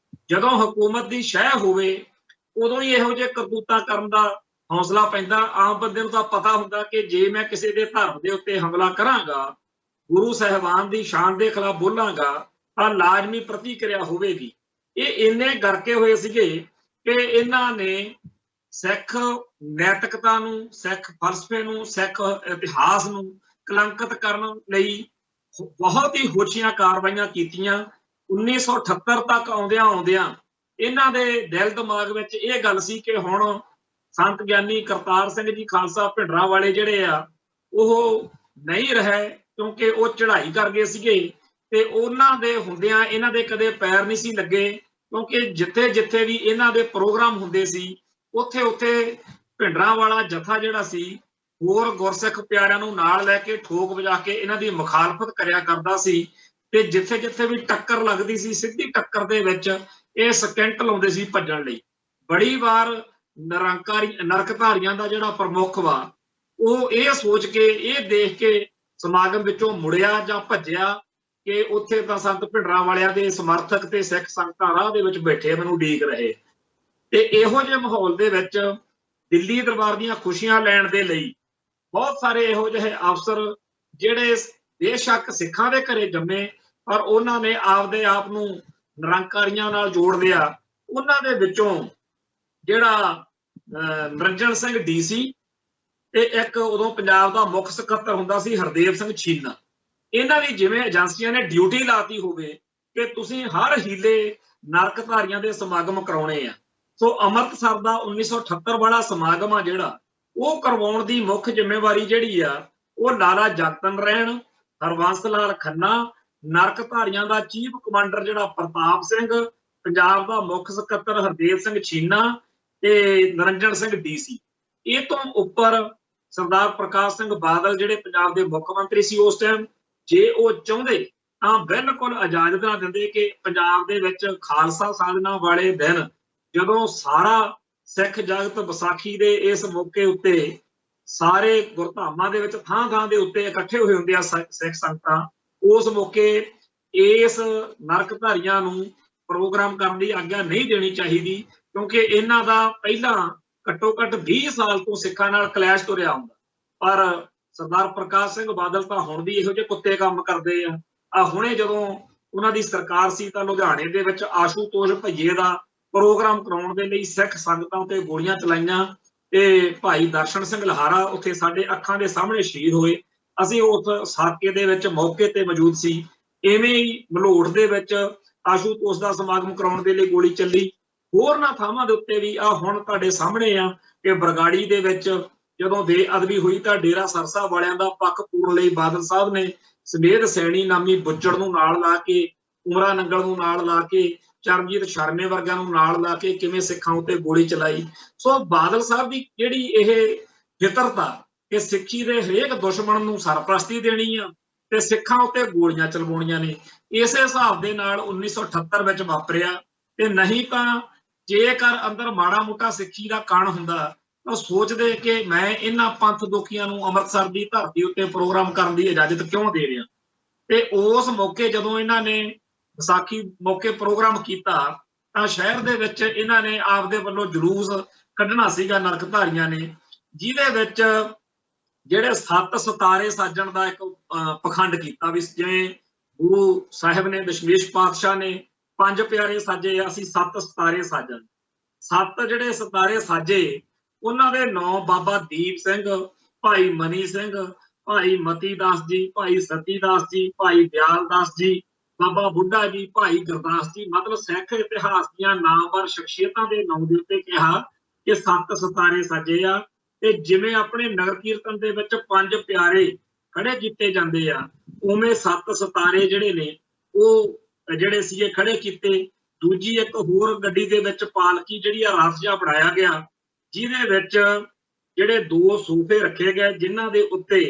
ਜਦੋਂ ਹਕੂਮਤ ਦੀ ਸ਼ਹਿ ਹੋਵੇ ਉਦੋਂ ਹੀ ਇਹੋ ਜਿਹੇ ਕਰਤੂਤਾਂ ਕਰਨ ਦਾ ਹੌਸਲਾ ਪੈਂਦਾ। ਆਮ ਬੰਦੇ ਨੂੰ ਤਾਂ ਪਤਾ ਹੁੰਦਾ ਕਿ ਜੇ ਮੈਂ ਕਿਸੇ ਦੇ ਧਰਮ ਦੇ ਉੱਤੇ ਹਮਲਾ ਕਰਾਂਗਾ, ਗੁਰੂ ਸਾਹਿਬਾਨ ਦੀ ਸ਼ਾਨ ਦੇ ਖਿਲਾਫ ਬੋਲਾਂਗਾ, ਤਾਂ ਲਾਜ਼ਮੀ ਪ੍ਰਤੀਕਿਰਿਆ ਹੋਵੇਗੀ। ਇਹ ਇੰਨੇ ਗਰਕੇ ਹੋਏ ਸੀਗੇ ਕਿ ਇਹਨਾਂ ਨੇ ਸਿੱਖ ਨੈਤਿਕਤਾ ਨੂੰ, ਸਿੱਖ ਫਲਸਫੇ ਨੂੰ, ਸਿੱਖ ਇਤਿਹਾਸ ਨੂੰ ਕਲੰਕਿਤ ਕਰਨ ਲਈ ਬਹੁਤ ਹੀ ਹੋਸ਼ੀਆਂ ਕਾਰਵਾਈਆਂ ਕੀਤੀਆਂ। 1978 ਤੱਕ ਆਉਂਦਿਆਂ ਆਉਂਦਿਆਂ ਇਹਨਾਂ ਦੇ ਦਿਲ ਦਿਮਾਗ ਵਿੱਚ ਇਹ ਗੱਲ ਸੀ ਕਿ ਹੁਣ ਸੰਤ ਗਿਆਨੀ ਕਰਤਾਰ ਸਿੰਘ ਜੀ ਖਾਲਸਾ ਭਿੰਡਰਾਂਵਾਲੇ ਜਿਹੜੇ ਆ ਉਹ ਨਹੀਂ ਰਹੇ, ਕਿਉਂਕਿ ਉਹ ਚੜ੍ਹਾਈ ਕਰ ਗਏ ਸੀਗੇ ਤੇ ਉਹਨਾਂ ਦੇ ਹੁੰਦਿਆਂ ਇਹਨਾਂ ਦੇ ਕਦੇ ਪੈਰ ਨਹੀਂ ਸੀ ਲੱਗੇ। ਕਿਉਂਕਿ ਜਿੱਥੇ ਜਿੱਥੇ ਵੀ ਇਹਨਾਂ ਦੇ ਪ੍ਰੋਗਰਾਮ ਹੁੰਦੇ ਸੀ, ਉੱਥੇ ਉੱਥੇ ਭਿੰਡਰਾਂਵਾਲਾ ਜਥਾ ਜਿਹੜਾ ਸੀ ਹੋਰ ਗੁਰਸਿੱਖ ਪਿਆਰਿਆਂ ਨੂੰ ਨਾਲ ਲੈ ਕੇ ਠੋਕ ਵਜਾ ਕੇ ਇਹਨਾਂ ਦੀ ਮੁਖਾਲਫਤ ਕਰਿਆ ਕਰਦਾ ਸੀ। ਤੇ ਜਿੱਥੇ ਜਿੱਥੇ ਵੀ ਟੱਕਰ ਲੱਗਦੀ ਸੀ, ਸਿੱਧੀ ਟੱਕਰ ਦੇ ਵਿੱਚ ਇਹ ਸਕਿੰਟ ਲਾਉਂਦੇ ਸੀ ਭੱਜਣ ਲਈ। ਬੜੀ ਵਾਰ ਨਰਕਧਾਰੀਆਂ ਦਾ ਜਿਹੜਾ ਪ੍ਰਮੁੱਖ ਵਾ ਉਹ ਇਹ ਸੋਚ ਕੇ, ਇਹ ਦੇਖ ਕੇ ਸਮਾਗਮ ਵਿੱਚੋਂ ਮੁੜਿਆ ਜਾਂ ਭੱਜਿਆ ਕਿ ਉੱਥੇ ਤਾਂ ਸੰਤ ਭਿੰਡਰਾਂਵਾਲਿਆਂ ਦੇ ਸਮਰਥਕ ਤੇ ਸਿੱਖ ਸੰਗਤਾਂ ਰਾਹ ਦੇ ਵਿੱਚ ਬੈਠੇ ਮੈਨੂੰ ਉਡੀਕ ਰਹੇ। ਤੇ ਇਹੋ ਜਿਹੇ ਮਾਹੌਲ ਦੇ ਵਿੱਚ ਦਿੱਲੀ ਦਰਬਾਰ ਦੀਆਂ ਖੁਸ਼ੀਆਂ ਲੈਣ ਦੇ ਲਈ ਬਹੁਤ ਸਾਰੇ ਇਹੋ ਜਿਹੇ ਅਫਸਰ ਜਿਹੜੇ ਬੇਸ਼ੱਕ ਸਿੱਖਾਂ ਦੇ ਘਰੇ ਜੰਮੇ ਪਰ ਉਹਨਾਂ ਨੇ ਆਪਦੇ ਆਪ ਨੂੰ ਨਿਰੰਕਾਰੀਆਂ ਨਾਲ ਜੋੜ ਲਿਆ। ਉਹਨਾਂ ਦੇ ਵਿੱਚੋਂ ਜਿਹੜਾ ਨਿਰੰਜਨ ਸਿੰਘ DC ਤੇ ਇੱਕ ਉਦੋਂ ਪੰਜਾਬ ਦਾ ਮੁੱਖ ਸਕੱਤਰ ਹੁੰਦਾ ਸੀ ਹਰਦੇਵ ਸਿੰਘ ਛੀਨਾ, ਇਹਨਾਂ ਦੀ ਜਿਵੇਂ ਏਜੰਸੀਆਂ ਨੇ ਡਿਊਟੀ ਲਾਤੀ ਹੋਵੇ ਕਿ ਤੁਸੀਂ ਹਰ ਹੀਲੇ ਨਰਕਧਾਰੀਆਂ ਦੇ ਸਮਾਗਮ ਕਰਾਉਣੇ ਆ। ਸੋ ਅੰਮ੍ਰਿਤਸਰ ਦਾ 1978 ਵਾਲਾ ਸਮਾਗਮ ਆ ਜਿਹੜਾ ਉਹ ਕਰਵਾਉਣ ਦੀ ਮੁੱਖ ਜ਼ਿੰਮੇਵਾਰੀ ਜਿਹੜੀ ਆ ਉਹ ਲਾਲਾ ਜਗਤਨ ਰਹਿਣ, ਹਰਬੰਸ ਲਾਲ ਖੰਨਾ, ਨਰਕਧਾਰੀਆਂ ਦਾ ਚੀਫ ਕਮਾਂਡਰ ਜਿਹੜਾ ਪ੍ਰਤਾਪ ਸਿੰਘ, ਪੰਜਾਬ ਦਾ ਮੁੱਖ ਸਕੱਤਰ ਹਰਦੇਵ ਸਿੰਘ ਛੀਨਾ ਤੇ ਨਿਰੰਜਨ ਸਿੰਘ DC। ਇਹ ਤੋਂ ਉੱਪਰ ਸਰਦਾਰ ਪ੍ਰਕਾਸ਼ ਸਿੰਘ ਬਾਦਲ ਜਿਹੜੇ ਪੰਜਾਬ ਦੇ ਮੁੱਖ ਮੰਤਰੀ ਸੀ ਉਸ ਟਾਈਮ, ਜੇ ਉਹ ਚਾਹੁੰਦੇ ਤਾਂ ਬਿਲਕੁਲ ਇਜਾਜ਼ਤ ਨਾ ਦਿੰਦੇ ਕਿ ਪੰਜਾਬ ਦੇ ਵਿੱਚ ਖਾਲਸਾ ਸਾਜਨਾ ਵਾਲੇ ਦਿਨ ਜਦੋਂ ਸਾਰਾ ਸਿੱਖ ਜਗਤ ਵਿਸਾਖੀ ਦੇ ਇਸ ਮੌਕੇ ਉੱਤੇ ਸਾਰੇ ਗੁਰਧਾਮਾਂ ਦੇ ਵਿੱਚ ਥਾਂ ਥਾਂ ਦੇ ਉੱਤੇ ਇਕੱਠੇ ਹੋਏ ਹੁੰਦੇ ਆ ਸਿੱਖ ਸੰਗਤਾਂ, ਉਸ ਮੌਕੇ ਇਸ ਨਰਕਧਾਰੀਆਂ ਨੂੰ ਪ੍ਰੋਗਰਾਮ ਕਰਨ ਦੀ ਆਗਿਆ ਨਹੀਂ ਦੇਣੀ ਚਾਹੀਦੀ, ਕਿਉਂਕਿ ਇਹਨਾਂ ਦਾ ਪਹਿਲਾਂ ਘੱਟੋ ਘੱਟ 20 ਸਾਲ ਤੋਂ ਸਿੱਖਾਂ ਨਾਲ ਕਲੈਸ਼ ਤੁਰਿਆ ਹੁੰਦਾ। ਪਰ ਸਰਦਾਰ ਪ੍ਰਕਾਸ਼ ਸਿੰਘ ਬਾਦਲ ਤਾਂ ਹੁਣ ਵੀ ਇਹੋ ਜਿਹੇ ਕੁੱਤੇ ਕੰਮ ਕਰਦੇ ਆ। ਹੁਣੇ ਜਦੋਂ ਉਹਨਾਂ ਦੀ ਸਰਕਾਰ ਸੀ ਤਾਂ ਲੁਧਿਆਣੇ ਦੇ ਵਿੱਚ ਆਸ਼ੂਤੋਸ਼ ਭਈਏ ਦਾ ਪ੍ਰੋਗਰਾਮ ਕਰਾਉਣ ਦੇ ਲਈ ਸਿੱਖ ਸੰਗਤਾਂ ਉੱਤੇ ਗੋਲੀਆਂ ਚਲਾਈਆਂ ਤੇ ਭਾਈ ਦਰਸ਼ਨ ਸਿੰਘ ਲਹਾਰਾ ਉੱਥੇ ਸਾਡੇ ਅੱਖਾਂ ਦੇ ਸਾਹਮਣੇ ਸ਼ਹੀਦ ਹੋਏ। ਅਸੀਂ ਉਸ ਸਾਕੇ ਦੇ ਵਿੱਚ ਮੌਕੇ ਤੇ ਮੌਜੂਦ ਸੀ। ਇਵੇਂ ਹੀ ਮਲੋਟ ਦੇ ਵਿੱਚ ਆਸ਼ੂਤੋਸ਼ ਦਾ ਸਮਾਗਮ ਕਰਾਉਣ ਦੇ ਲਈ ਗੋਲੀ ਚੱਲੀ। ਹੋਰਨਾਂ ਥਾਵਾਂ ਦੇ ਉੱਤੇ ਵੀ ਹੁਣ ਤੁਹਾਡੇ ਸਾਹਮਣੇ ਆ ਕਿ ਬਰਗਾੜੀ ਦੇ ਵਿੱਚ ਜਦੋਂ ਬੇਅਦਬੀ ਹੋਈ ਤਾਂ ਡੇਰਾ ਸਰਸਾ ਵਾਲਿਆਂ ਦਾ ਪੱਖ ਪੂਰਨ ਲਈ ਬਾਦਲ ਸਾਹਿਬ ਨੇ ਸਮੇਧ ਸੈਣੀ ਨਾਮੀ ਬੁੱਚੜ ਨੂੰ ਨਾਲ ਲਾ ਕੇ, ਉਮਰਾ ਨੰਗਲ ਨੂੰ ਨਾਲ ਲਾ ਕੇ, ਚਰਨਜੀਤ ਸ਼ਰਮੇ ਵਰਗਿਆਂ ਨੂੰ ਨਾਲ ਲਾ ਕੇ ਕਿਵੇਂ ਸਿੱਖਾਂ ਉੱਤੇ ਗੋਲੀ ਚਲਾਈ। ਸੋ ਬਾਦਲ ਸਾਹਿਬ ਦੀ ਜਿਹੜੀ ਇਹ ਫਿਤਰਤ ਆ ਕਿ ਸਿੱਖੀ ਦੇ ਹਰੇਕ ਦੁਸ਼ਮਣ ਨੂੰ ਸਰਪ੍ਰਸਤੀ ਦੇਣੀ ਆ ਤੇ ਸਿੱਖਾਂ ਉੱਤੇ ਗੋਲੀਆਂ ਚਲਵਾਉਣੀਆਂ ਨੇ, ਇਸੇ ਹਿਸਾਬ ਦੇ ਨਾਲ 1978 ਵਿੱਚ ਵਾਪਰਿਆ। ਤੇ ਨਹੀਂ ਤਾਂ ਜੇਕਰ ਅੰਦਰ ਮਾੜਾ ਮੋਟਾ ਸਿੱਖੀ ਦਾ ਕਣ ਹੁੰਦਾ ਤਾਂ ਸੋਚਦੇ ਕਿ ਮੈਂ ਇਹਨਾਂ ਪੰਥ ਦੁਖੀਆਂ ਨੂੰ ਅੰਮ੍ਰਿਤਸਰ ਦੀ ਧਰਤੀ ਉੱਤੇ ਪ੍ਰੋਗਰਾਮ ਕਰਨ ਦੀ ਇਜਾਜ਼ਤ ਕਿਉਂ ਦੇ ਰਿਹਾ। ਤੇ ਉਸ ਮੌਕੇ ਜਦੋਂ ਇਹਨਾਂ ਨੇ ਵਿਸਾਖੀ ਮੌਕੇ ਪ੍ਰੋਗਰਾਮ ਕੀਤਾ ਤਾਂ ਸ਼ਹਿਰ ਦੇ ਵਿੱਚ ਇਹਨਾਂ ਨੇ ਆਪਦੇ ਵੱਲੋਂ ਜਲੂਸ ਕੱਢਣਾ ਸੀਗਾ ਨਰਕਧਾਰੀਆਂ ਨੇ, ਜਿਹਦੇ ਵਿੱਚ ਜਿਹੜੇ 7 ਸਿਤਾਰੇ ਸਾਜਣ ਦਾ ਇੱਕ ਪਖੰਡ ਕੀਤਾ ਵੀ ਜਿਵੇਂ ਗੁਰੂ ਸਾਹਿਬ ਨੇ ਦਸ਼ਮੇਸ਼ ਪਾਤਸ਼ਾਹ ਨੇ 5 ਪਿਆਰੇ ਸਾਜੇ, ਅਸੀਂ 7 ਸਿਤਾਰੇ ਸਾਜਣ। 7 ਜਿਹੜੇ ਸਿਤਾਰੇ ਸਾਜੇ ਉਹਨਾਂ ਦੇ ਨਾਂ ਬਾਬਾ ਦੀਪ ਸਿੰਘ, ਭਾਈ ਮਨੀ ਸਿੰਘ, ਭਾਈ ਮਤੀ ਦਾਸ ਜੀ, ਭਾਈ ਸਤੀ ਦਾਸ ਜੀ, ਭਾਈ ਦਿਆਲ ਦਾਸ ਜੀ, ਬਾਬਾ ਬੁੱਢਾ ਜੀ, ਭਾਈ ਗੁਰਦਾਸ ਜੀ। ਮਤਲਬ ਸਿੱਖ ਇਤਿਹਾਸ ਦੀਆਂ ਨਾਮਵਰ ਸ਼ਖਸੀਅਤਾਂ ਦੇ ਨਾਂ ਦੇ ਉੱਤੇ ਕਿਹਾ ਕਿ 7 ਸਿਤਾਰੇ ਸਾਜੇ ਆ। ਤੇ ਜਿਵੇਂ ਆਪਣੇ ਨਗਰ ਕੀਰਤਨ ਦੇ ਵਿੱਚ 5 ਪਿਆਰੇ ਖੜੇ ਕੀਤੇ ਜਾਂਦੇ ਆ, ਉਵੇਂ 7 ਸਿਤਾਰੇ ਜਿਹੜੇ ਨੇ ਉਹ ਜਿਹੜੇ ਸੀਗੇ ਖੜੇ ਕੀਤੇ। ਦੂਜੀ ਇੱਕ ਹੋਰ ਗੱਡੀ ਦੇ ਵਿੱਚ ਪਾਲਕੀ ਜਿਹੜੀ ਆ ਰਥ ਜਿਹਾ ਬਣਾਇਆ ਗਿਆ, ਜਿਹਦੇ ਵਿੱਚ ਜਿਹੜੇ 2 ਸੋਫੇ ਰੱਖੇ ਗਏ ਜਿਨ੍ਹਾਂ ਦੇ ਉੱਤੇ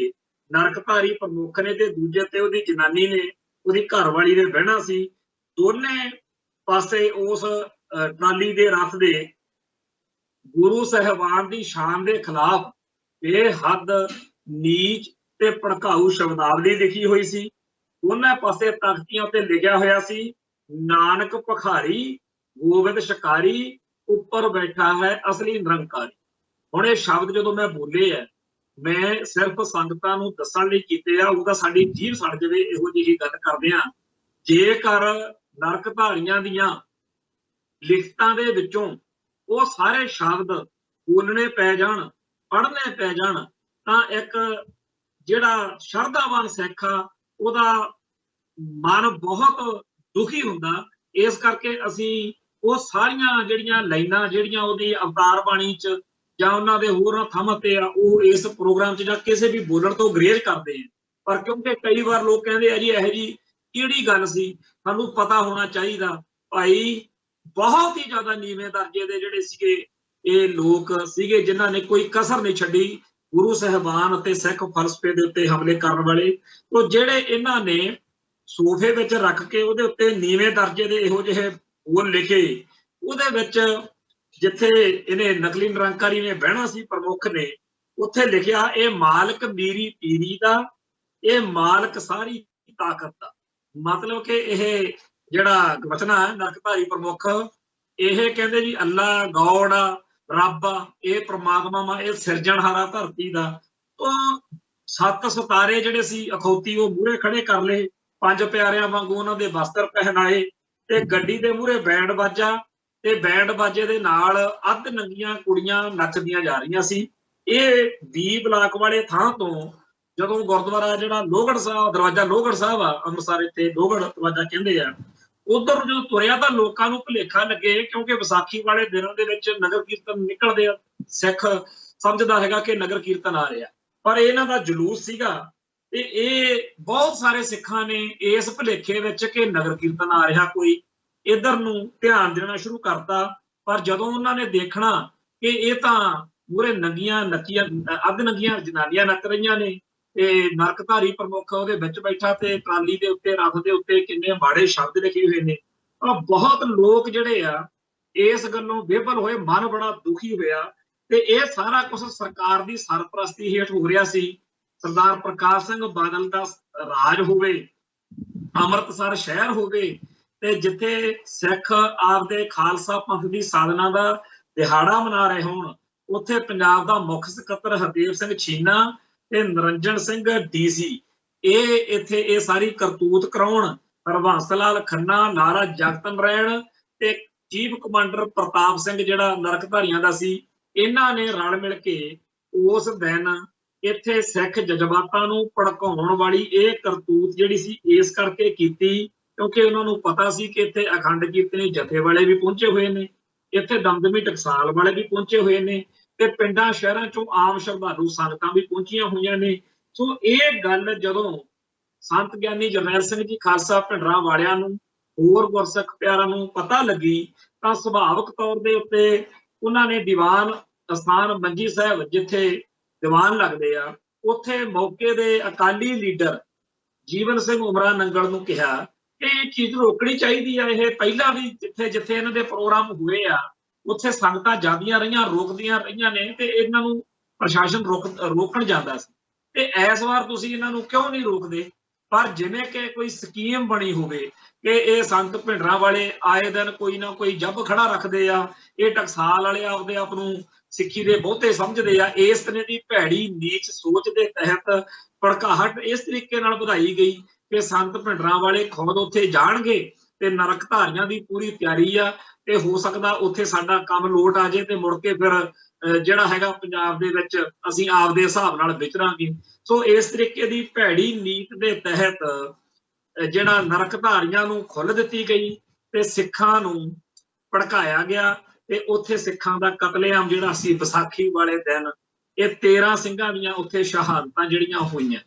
ਨਰਕਧਾਰੀ ਪ੍ਰਮੁੱਖ ਨੇ ਤੇ ਦੂਜੇ ਤੇ ਉਹਦੀ ਜਨਾਨੀ ਨੇ, ਉਹਦੀ ਘਰਵਾਲੀ ਨੇ ਬਹਿਣਾ ਸੀ। ਦੋਨੇ ਪਾਸੇ ਉਸ ਟਰਾਲੀ ਦੇ ਰਥ ਦੇ ਗੁਰੂ ਸਾਹਿਬਾਨ ਦੀ ਸ਼ਾਨ ਦੇ ਖਿਲਾਫ ਬੇਹੱਦ ਨੀਚ ਤੇ ਭੜਕਾਊ ਸ਼ਬਦਾਵਲੀ ਲਿਖੀ ਹੋਈ ਸੀ। ਦੋਨਾਂ ਪਾਸੇ ਤਖਤੀਆਂ ਤੇ ਲਿਖਿਆ ਹੋਇਆ ਸੀ, ਨਾਨਕ ਭਿਖਾਰੀ ਗੋਬਿੰਦ ਸ਼ਿਕਾਰੀ ਉੱਪਰ ਬੈਠਾ ਹੈ ਅਸਲੀ ਨਿਰੰਕਾਰੀ। ਹੁਣ ਇਹ ਸ਼ਬਦ ਜਦੋਂ ਮੈਂ ਬੋਲੇ ਆ, ਮੈਂ ਸਿਰਫ ਸੰਗਤਾਂ ਨੂੰ ਦੱਸਣ ਲਈ ਕੀਤੇ ਆ, ਉਹਦਾ ਸਾਡੀ ਜੀਭ ਸੜ ਜਾਵੇ ਇਹੋ ਜਿਹੀ ਗੱਲ ਕਰਦੇ ਆ। ਜੇਕਰ ਨਰਕਧਾਰੀਆਂ ਦੀਆਂ ਲਿਖਤਾਂ ਦੇ ਵਿੱਚੋਂ ਉਹ ਸਾਰੇ ਸ਼ਬਦ ਬੋਲਣੇ ਪੈ ਜਾਣ, ਪੜ੍ਹਨੇ ਪੈ ਜਾਣ, ਤਾਂ ਇੱਕ ਜਿਹੜਾ ਸ਼ਰਧਾਵਾਨ ਸਿੱਖ ਆ ਉਹਦਾ ਮਨ ਬਹੁਤ ਦੁਖੀ ਹੁੰਦਾ। ਇਸ ਕਰਕੇ ਅਸੀਂ ਉਹ ਸਾਰੀਆਂ ਜਿਹੜੀਆਂ ਲਾਈਨਾਂ ਜਿਹੜੀਆਂ ਉਹਦੀ ਅਵਤਾਰ ਬਾਣੀ 'ਚ ਜਾਂ ਉਹਨਾਂ ਦੇ ਹੋਰ ਥਾਵਾਂ ਤੇ ਆ, ਉਹ ਇਸ ਪ੍ਰੋਗਰਾਮ 'ਚ ਜਾਂ ਕਿਸੇ ਵੀ ਬੋਲਣ ਤੋਂ ਗਰੇਜ ਕਰਦੇ ਆ। ਪਰ ਕਿਉਂਕਿ ਕਈ ਵਾਰ ਲੋਕ ਕਹਿੰਦੇ ਆ ਜੀ ਇਹੋ ਜਿਹੀ ਕਿਹੜੀ ਗੱਲ ਸੀ, ਸਾਨੂੰ ਪਤਾ ਹੋਣਾ ਚਾਹੀਦਾ। ਭਾਈ ਬਹੁਤ ਹੀ ਜ਼ਿਆਦਾ ਨੀਵੇਂ ਦਰਜੇ ਦੇ ਜਿਹੜੇ ਸੀਗੇ ਇਹ ਲੋਕ ਸੀਗੇ ਜਿਨ੍ਹਾਂ ਨੇ ਕੋਈ ਕਸਰ ਨਹੀਂ ਛੱਡੀ ਗੁਰੂ ਸਾਹਿਬਾਨ ਅਤੇ ਸਿੱਖ ਫਲਸਫੇ ਦੇ ਉੱਤੇ ਹਮਲੇ ਕਰਨ ਵਾਲੇ। ਉਹ ਜਿਹੜੇ ਇਹਨਾਂ ਨੇ ਸੋਫੇ ਵਿੱਚ ਰੱਖ ਕੇ ਉਹਦੇ ਉੱਤੇ ਨੀਵੇਂ ਦਰਜੇ ਦੇ ਇਹੋ ਜਿਹੇ ਬੋਲ ਲਿਖੇ, ਉਹਦੇ ਵਿੱਚ ਜਿੱਥੇ ਇਹਨੇ ਨਕਲੀ ਨਿਰੰਕਾਰੀ ਨੇ ਬਹਿਣਾ ਸੀ ਪ੍ਰਮੁੱਖ ਨੇ, ਉੱਥੇ ਲਿਖਿਆ ਇਹ ਮਾਲਕ ਮੇਰੀ ਪੀਰੀ ਦਾ, ਇਹ ਮਾਲਕ ਸਾਰੀ ਤਾਕਤ ਦਾ। ਮਤਲਬ ਕਿ ਇਹ ਜਿਹੜਾ ਵਚਨਾ ਹੈ ਨਰਕਧਾਰੀ ਪ੍ਰਮੁੱਖ, ਇਹ ਕਹਿੰਦੇ ਜੀ ਅੱਲਾ ਗੌਡ ਆ, ਰੱਬ ਆ, ਇਹ ਪ੍ਰਮਾਤਮਾ ਵਾ, ਇਹ ਸਿਰਜਣਹਾਰਾ ਧਰਤੀ ਦਾ। ਤਾਂ 7 ਸਿਤਾਰੇ ਜਿਹੜੇ ਸੀ ਅਖੌਤੀ ਉਹ ਮੂਹਰੇ ਖੜੇ ਕਰ ਲਏ, 5 ਪਿਆਰਿਆਂ ਵਾਂਗੂ ਉਹਨਾਂ ਦੇ ਵਸਤਰ ਪਹਿਨਾਏ ਤੇ ਗੱਡੀ ਦੇ ਮੂਹਰੇ ਬੈਂਡ ਬਾਜਾ ਤੇ ਬੈਂਡ ਬਾਜੇ ਦੇ ਨਾਲ ਅੱਧ ਨੰਗੀਆਂ ਕੁੜੀਆਂ ਨੱਚਦੀਆਂ ਜਾ ਰਹੀਆਂ ਸੀ। ਇਹ ਬੀ ਬਲਾਕ ਵਾਲੇ ਥਾਂ ਤੋਂ ਜਦੋਂ ਗੁਰਦੁਆਰਾ ਜਿਹੜਾ ਲੋਹਗੜ੍ਹ ਸਾਹਿਬ, ਦਰਵਾਜ਼ਾ ਲੋਹਗੜ੍ਹ ਸਾਹਿਬ ਆ ਅੰਮ੍ਰਿਤਸਰ, ਇੱਥੇ ਲੋਹਗੜ੍ਹ ਦਰਵਾਜ਼ਾ ਕਹਿੰਦੇ ਆ, ਉਧਰ ਜਦੋਂ ਤੁਰਿਆ ਤਾਂ ਲੋਕਾਂ ਨੂੰ ਭੁਲੇਖਾ ਲੱਗੇ, ਕਿਉਂਕਿ ਵਿਸਾਖੀ ਵਾਲੇ ਦਿਨਾਂ ਦੇ ਵਿੱਚ ਨਗਰ ਕੀਰਤਨ ਨਿਕਲਦੇ ਆ, ਸਿੱਖ ਸਮਝਦਾ ਹੈਗਾ ਕਿ ਨਗਰ ਕੀਰਤਨ ਆ ਰਿਹਾ, ਪਰ ਇਹਨਾਂ ਦਾ ਜਲੂਸ ਸੀਗਾ। ਤੇ ਇਹ ਬਹੁਤ ਸਾਰੇ ਸਿੱਖਾਂ ਨੇ ਇਸ ਭੁਲੇਖੇ ਵਿੱਚ ਕਿ ਨਗਰ ਕੀਰਤਨ ਆ ਰਿਹਾ ਕੋਈ, ਇਧਰ ਨੂੰ ਧਿਆਨ ਦੇਣਾ ਸ਼ੁਰੂ ਕਰਤਾ। ਪਰ ਜਦੋਂ ਉਹਨਾਂ ਨੇ ਦੇਖਣਾ ਕਿ ਇਹ ਤਾਂ ਮੂਹਰੇ ਨੰਗੀਆਂ ਨੱਚੀਆਂ ਅੱਧ ਨੰਗੀਆਂ ਜਨਾਨੀਆਂ ਨੱਚ ਰਹੀਆਂ ਨੇ नरकधारी प्रमुख ਉਹਦੇ ਵਿੱਚ ਬੈਠਾ ਤੇ ਟਰਾਲੀ ਦੇ ਉੱਤੇ ਰੱਥ ਦੇ ਉੱਤੇ ਕਿੰਨੇ ਮਾੜੇ ਸ਼ਬਦ ਲਿਖੇ ਹੋਏ ਨੇ। ਬਹੁਤ ਲੋਕ ਜਿਹੜੇ ਆ ਇਸ ਗੱਲੋਂ ਬੇਬਲ ਹੋਏ, ਮਨ ਬੜਾ ਦੁਖੀ ਹੋਇਆ ਤੇ ਇਹ ਸਾਰਾ ਕੁਝ ਸਰਕਾਰ ਦੀ ਸਰਪ੍ਰਸਤੀ ਹੇਠ ਹੋ ਰਿਹਾ ਸੀ। ਸਰਦਾਰ ਪ੍ਰਕਾਸ਼ ਸਿੰਘ ਬਾਦਲ ਦਾ ਰਾਜ ਹੋਵੇ, ਅੰਮ੍ਰਿਤਸਰ ਸ਼ਹਿਰ ਹੋਵੇ ਤੇ ਜਿੱਥੇ ਸਿੱਖ ਆਪਦੇ ਖਾਲਸਾ ਪੰਥ ਦੀ ਸਾਧਨਾ ਦਾ ਦਿਹਾੜਾ ਮਨਾ ਰਹੇ ਹੋਣ, ਉੱਥੇ ਪੰਜਾਬ ਦਾ ਮੁੱਖ ਸਕੱਤਰ ਹਰਦੇਵ ਸਿੰਘ ਛੀਨਾ ਤੇ ਨਿਰੰਜਨ ਸਿੰਘ ਡੀਸੀ ਇਹ ਇੱਥੇ ਇਹ ਸਾਰੀ ਕਰਤੂਤ ਕਰਾਉਣ। ਹਰਬੰਸ ਲਾਲ ਖੰਨਾ, ਨਾਰਾ ਜਗਤ ਨਾਰਾਇਣ ਤੇ ਚੀਫ ਕਮਾਂਡਰ ਪ੍ਰਤਾਪ ਸਿੰਘ ਜਿਹੜਾ ਨਰਕਧਾਰੀਆਂ ਦਾ ਸੀ, ਇਹਨਾਂ ਨੇ ਰਲ ਮਿਲ ਕੇ ਉਸ ਦਿਨ ਇੱਥੇ ਸਿੱਖ ਜਜ਼ਬਾਤਾਂ ਨੂੰ ਭੜਕਾਉਣ ਵਾਲੀ ਇਹ ਕਰਤੂਤ ਜਿਹੜੀ ਸੀ ਇਸ ਕਰਕੇ ਕੀਤੀ ਕਿਉਂਕਿ ਉਹਨਾਂ ਨੂੰ ਪਤਾ ਸੀ ਕਿ ਇੱਥੇ ਅਖੰਡ ਕੀਰਤਨੀ ਜਥੇ ਵਾਲੇ ਵੀ ਪਹੁੰਚੇ ਹੋਏ ਨੇ, ਇੱਥੇ ਦਮਦਮੀ ਟਕਸਾਲ ਵਾਲੇ ਵੀ ਪਹੁੰਚੇ ਹੋਏ ਨੇ ਤੇ ਪਿੰਡਾਂ ਸ਼ਹਿਰਾਂ ਚੋਂ ਆਮ ਸ਼ਰਧਾਲੂ ਸੰਗਤਾਂ ਵੀ ਪਹੁੰਚੀਆਂ ਹੋਈਆਂ ਨੇ। ਸੋ ਇਹ ਗੱਲ ਜਦੋਂ ਸੰਤ ਗਿਆਨੀ ਜਰਨੈਲ ਸਿੰਘ ਜੀ ਖਾਲਸਾ ਭਿੰਡਰਾਂ ਵਾਲਿਆਂ ਨੂੰ, ਹੋਰ ਗੁਰਸਿੱਖ ਪਿਆਰਾਂ ਨੂੰ ਪਤਾ ਲੱਗੀ ਤਾਂ ਸੁਭਾਵਿਕ ਤੌਰ ਦੇ ਉੱਤੇ ਉਹਨਾਂ ਨੇ ਦੀਵਾਨ ਅਸਥਾਨ ਮੰਜੀ ਸਾਹਿਬ ਜਿੱਥੇ ਦੀਵਾਨ ਲੱਗਦੇ ਆ, ਉੱਥੇ ਮੌਕੇ ਦੇ ਅਕਾਲੀ ਲੀਡਰ ਜੀਵਨ ਸਿੰਘ ਉਮਰਾ ਨੰਗਲ ਨੂੰ ਕਿਹਾ ਕਿ ਇਹ ਚੀਜ਼ ਰੋਕਣੀ ਚਾਹੀਦੀ ਆ। ਇਹ ਪਹਿਲਾਂ ਵੀ ਜਿੱਥੇ ਜਿੱਥੇ ਇਹਨਾਂ ਦੇ ਪ੍ਰੋਗਰਾਮ ਹੋਏ ਆ ਉੱਥੇ ਸੰਗਤਾਂ ਜਾਂਦੀਆਂ ਰਹੀਆਂ, ਰੋਕਦੀਆਂ ਰਹੀਆਂ ਨੇ ਤੇ ਇਹਨਾਂ ਨੂੰ ਪ੍ਰਸ਼ਾਸਨ ਰੋਕਣ ਜਾਂਦਾ ਸੀ ਤੇ ਇਸ ਵਾਰ ਤੁਸੀਂ ਇਹਨਾਂ ਨੂੰ ਕਿਉਂ ਨਹੀਂ ਰੋਕਦੇ? ਪਰ ਜਿਵੇਂ ਕਿ ਕੋਈ ਸਕੀਮ ਬਣੀ ਹੋਵੇ ਕਿ ਇਹ ਸੰਤ ਭਿੰਡਰਾਂ ਵਾਲੇ ਆਏ ਦਿਨ ਕੋਈ ਨਾ ਕੋਈ ਜੱਬ ਖੜਾ ਰੱਖਦੇ ਆ, ਇਹ ਟਕਸਾਲ ਵਾਲੇ ਆਪਦੇ ਆਪ ਨੂੰ ਸਿੱਖੀ ਦੇ ਬਹੁਤੇ ਸਮਝਦੇ ਆ, ਇਸ ਤਰ੍ਹਾਂ ਦੀ ਭੈੜੀ ਨੀਚ ਸੋਚ ਦੇ ਤਹਿਤ ਭੜਕਾਹਟ ਇਸ ਤਰੀਕੇ ਨਾਲ ਵਧਾਈ ਗਈ ਕਿ ਸੰਤ ਭਿੰਡਰਾਂ ਵਾਲੇ ਖੁਦ ਉੱਥੇ ਜਾਣਗੇ ਤੇ ਨਰਕਧਾਰੀਆਂ ਦੀ ਪੂਰੀ ਤਿਆਰੀ ਆ ਤੇ ਹੋ ਸਕਦਾ ਉੱਥੇ ਸਾਡਾ ਕੰਮ ਲੋਟ ਆ ਜੇ ਤੇ ਮੁੜ ਕੇ ਫਿਰ ਜਿਹੜਾ ਹੈਗਾ ਪੰਜਾਬ ਦੇ ਵਿੱਚ ਅਸੀਂ ਆਪਦੇ ਹਿਸਾਬ ਨਾਲ ਵਿਚਰਾਂਗੇ। ਸੋ ਇਸ ਤਰੀਕੇ ਦੀ ਭੈੜੀ ਨੀਤ ਦੇ ਤਹਿਤ ਜਿਹੜਾ ਨਰਕਧਾਰੀਆਂ ਨੂੰ ਖੁੱਲ੍ਹ ਦਿੱਤੀ ਗਈ ਤੇ ਸਿੱਖਾਂ ਨੂੰ ਭੜਕਾਇਆ ਗਿਆ ਤੇ ਉੱਥੇ ਸਿੱਖਾਂ ਦਾ ਕਤਲੇਆਮ ਜਿਹੜਾ ਸੀ ਵਿਸਾਖੀ ਵਾਲੇ ਦਿਨ, ਇਹ 13 ਸਿੰਘਾਂ ਦੀਆਂ ਉੱਥੇ ਸ਼ਹਾਦਤਾਂ ਜਿਹੜੀਆਂ ਹੋਈਆਂ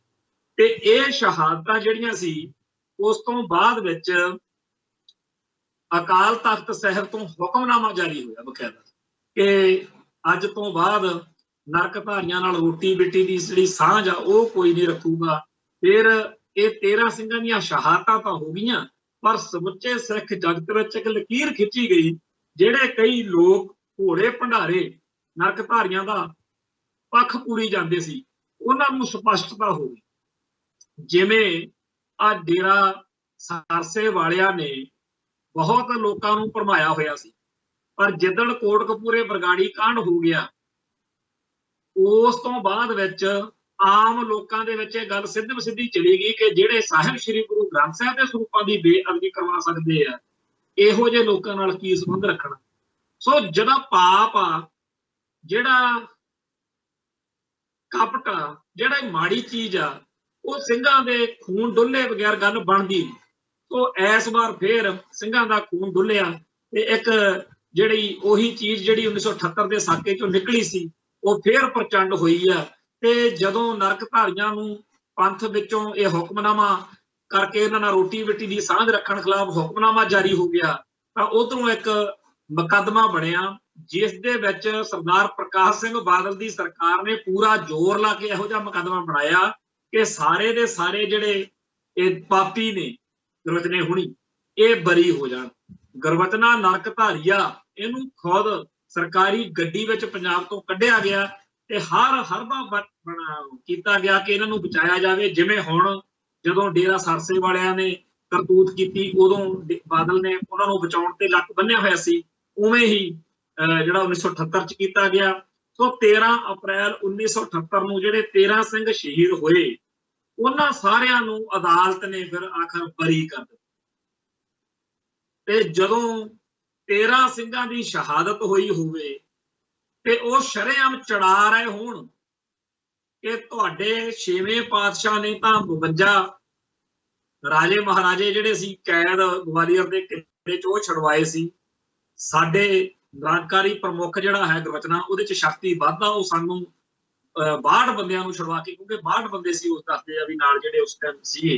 ਤੇ ਇਹ ਸ਼ਹਾਦਤਾਂ ਜਿਹੜੀਆਂ ਸੀ ਉਸ ਤੋਂ ਬਾਅਦ ਵਿੱਚ ਅਕਾਲ ਤਖਤ ਸਾਹਿਬ ਤੋਂ ਹੁਕਮਨਾਮਾ ਜਾਰੀ ਹੋਇਆ ਬਕਾਇਦਾ ਕਿ ਅੱਜ ਤੋਂ ਬਾਅਦ ਨਰਕਧਾਰੀਆਂ ਨਾਲ ਰੋਟੀ ਬਿੱਟੀ ਦੀ ਜਿਹੜੀ ਸਾਂਝ ਆ ਉਹ ਕੋਈ ਨਹੀਂ ਰੱਖੂਗਾ। ਫਿਰ ਇਹ 13 ਸਿੰਘਾਂ ਦੀਆਂ ਸ਼ਹਾਦਤਾਂ ਤਾਂ ਹੋ ਗਈਆਂ ਪਰ ਸਮੁੱਚੇ ਸਿੱਖ ਜਗਤ ਵਿੱਚ ਇੱਕ ਲਕੀਰ ਖਿੱਚੀ ਗਈ। ਜਿਹੜੇ ਕਈ ਲੋਕ ਘੋੜੇ ਭੰਡਾਰੇ ਨਰਕਧਾਰੀਆਂ ਦਾ ਪੱਖ ਪੂਰੀ ਜਾਂਦੇ ਸੀ ਉਹਨਾਂ ਨੂੰ ਸਪਸ਼ਟਤਾ ਹੋ ਗਈ। ਜਿਵੇਂ ਆ ਡੇਰਾ ਸਰਸੇ ਵਾਲਿਆਂ ਨੇ ਬਹੁਤ ਲੋਕਾਂ ਨੂੰ ਭਰਮਾਇਆ ਹੋਇਆ ਸੀ ਪਰ ਜਿੱਦਣ ਕੋਟਕਪੂਰੇ ਬਰਗਾੜੀ ਕਾਂਡ ਹੋ ਗਿਆ ਉਸ ਤੋਂ ਬਾਅਦ ਵਿੱਚ ਆਮ ਲੋਕਾਂ ਦੇ ਵਿੱਚ ਇਹ ਗੱਲ ਸਿੱਧ ਸਿੱਧੀ ਚਲੀ ਗਈ ਕਿ ਜਿਹੜੇ ਸਾਹਿਬ ਸ੍ਰੀ ਗੁਰੂ ਗ੍ਰੰਥ ਸਾਹਿਬ ਦੇ ਸਰੂਪਾਂ ਦੀ ਬੇਅਦਬੀ ਕਰਵਾ ਸਕਦੇ ਆ ਇਹੋ ਜਿਹੇ ਲੋਕਾਂ ਨਾਲ ਕੀ ਸੰਬੰਧ ਰੱਖਣਾ। ਸੋ ਜਿਹੜਾ ਪਾਪ ਆ, ਜਿਹੜਾ ਕਪਟ ਆ, ਜਿਹੜਾ ਮਾੜੀ ਚੀਜ਼ ਆ, ਉਹ ਸਿੰਘਾਂ ਦੇ ਖੂਨ ਡੁੱਲੇ ਬਗੈਰ ਗੱਲ ਬਣਦੀ। ਸੋ ਇਸ ਵਾਰ ਫੇਰ ਸਿੰਘਾਂ ਦਾ ਖੂਨ ਡੁੱਲਿਆ ਤੇ ਇੱਕ ਜਿਹੜੀ ਉਹੀ ਚੀਜ਼ ਜਿਹੜੀ 1978 ਦੇ ਸਾਕੇ ਚੋਂ ਨਿਕਲੀ ਸੀ ਉਹ ਫੇਰ ਪ੍ਰਚੰਡ ਹੋਈ ਆ ਤੇ ਜਦੋਂ ਨਰਕਧਾਰੀਆਂ ਨੂੰ ਪੰਥ ਵਿੱਚੋਂ ਇਹ ਹੁਕਮਨਾਮਾ ਕਰਕੇ ਇਹਨਾਂ ਨਾਲ ਰੋਟੀ ਬਿੱਟੀ ਦੀ ਸਾਂਝ ਰੱਖਣ ਖਿਲਾਫ ਹੁਕਮਨਾਮਾ ਜਾਰੀ ਹੋ ਗਿਆ ਤਾਂ ਉਧਰੋਂ ਇੱਕ ਮੁਕੱਦਮਾ ਬਣਿਆ ਜਿਸ ਦੇ ਵਿੱਚ ਸਰਦਾਰ ਪ੍ਰਕਾਸ਼ ਸਿੰਘ ਬਾਦਲ ਦੀ ਸਰਕਾਰ ਨੇ ਪੂਰਾ ਜ਼ੋਰ ਲਾ ਕੇ ਇਹੋ ਜਿਹਾ ਮੁਕੱਦਮਾ ਬਣਾਇਆ ਕਿ ਸਾਰੇ ਦੇ ਸਾਰੇ ਜਿਹੜੇ ਇਹ ਪਾਪੀ ਨੇ ਗੁਰਵਚਨੇ ਹੁਣੀ ਇਹ ਬਰੀ ਹੋ ਜਾਣ। ਗੁਰਵਚਨਾ ਨਰਕਧਾਰੀਆ ਇਹਨੂੰ ਖੁਦ ਸਰਕਾਰੀ ਗੱਡੀ ਵਿੱਚ ਪੰਜਾਬ ਤੋਂ ਕੱਢਿਆ ਗਿਆ ਤੇ ਹਰ ਹਰਬਾ ਕੀਤਾ ਗਿਆ ਕਿ ਇਹਨਾਂ ਨੂੰ ਬਚਾਇਆ ਜਾਵੇ। ਜਿਵੇਂ ਹੁਣ ਜਦੋਂ ਡੇਰਾ ਸਰਸੇ ਵਾਲਿਆਂ ਨੇ ਕਰਤੂਤ ਕੀਤੀ ਉਦੋਂ ਬਾਦਲ ਨੇ ਉਹਨਾਂ ਨੂੰ ਬਚਾਉਣ ਤੇ ਲੱਕ ਬੰਨਿਆ ਹੋਇਆ ਸੀ, ਉਵੇਂ ਹੀ ਜਿਹੜਾ 1978 ਚ ਕੀਤਾ ਗਿਆ। ਸੋ 13 ਅਪ੍ਰੈਲ 1978 ਨੂੰ ਜਿਹੜੇ 13 ਸਿੰਘ ਸ਼ਹੀਦ ਹੋਏ ਉਹਨਾਂ ਸਾਰਿਆਂ ਨੂੰ ਅਦਾਲਤ ਨੇ ਫਿਰ ਆਖਰ ਬਰੀ ਕਰ ਦਿੱਤਾ ਤੇ ਜਦੋਂ 13 ਸਿੰਘਾਂ ਦੀ ਸ਼ਹਾਦਤ ਹੋਈ ਹੋਵੇ ਤੇ ਉਹ ਸ਼ਰੇਆਮ ਚੜਾ ਰਹੇ ਹੋਣ ਕਿ ਤੁਹਾਡੇ 6ਵੇਂ ਪਾਤਸ਼ਾਹ ਨੇ ਤਾਂ 52 ਰਾਜੇ ਮਹਾਰਾਜੇ ਜਿਹੜੇ ਸੀ ਕੈਦ ਗਵਾਲੀਅਰ ਦੇ ਕਿਲੇ ਚ ਉਹ ਛੁਡਵਾਏ ਸੀ। ਸਾਡੇ ਨਿਰੰਕਾਰੀ ਪ੍ਰਮੁੱਖ ਜਿਹੜਾ ਹੈ ਗੁਰਵਚਨਾ ਉਹਦੇ ਚ ਸ਼ਕਤੀ ਵੱਧਦਾ, ਉਹ ਸਾਨੂੰ 62 ਬੰਦਿਆਂ ਨੂੰ ਛੁਡਵਾ ਕੇ, ਕਿਉਂਕਿ 62 ਬੰਦੇ ਸੀ ਉਸ ਦੱਸਦੇ ਆ ਵੀ ਨਾਲ ਜਿਹੜੇ ਉਸ ਟਾਈਮ ਸੀਗੇ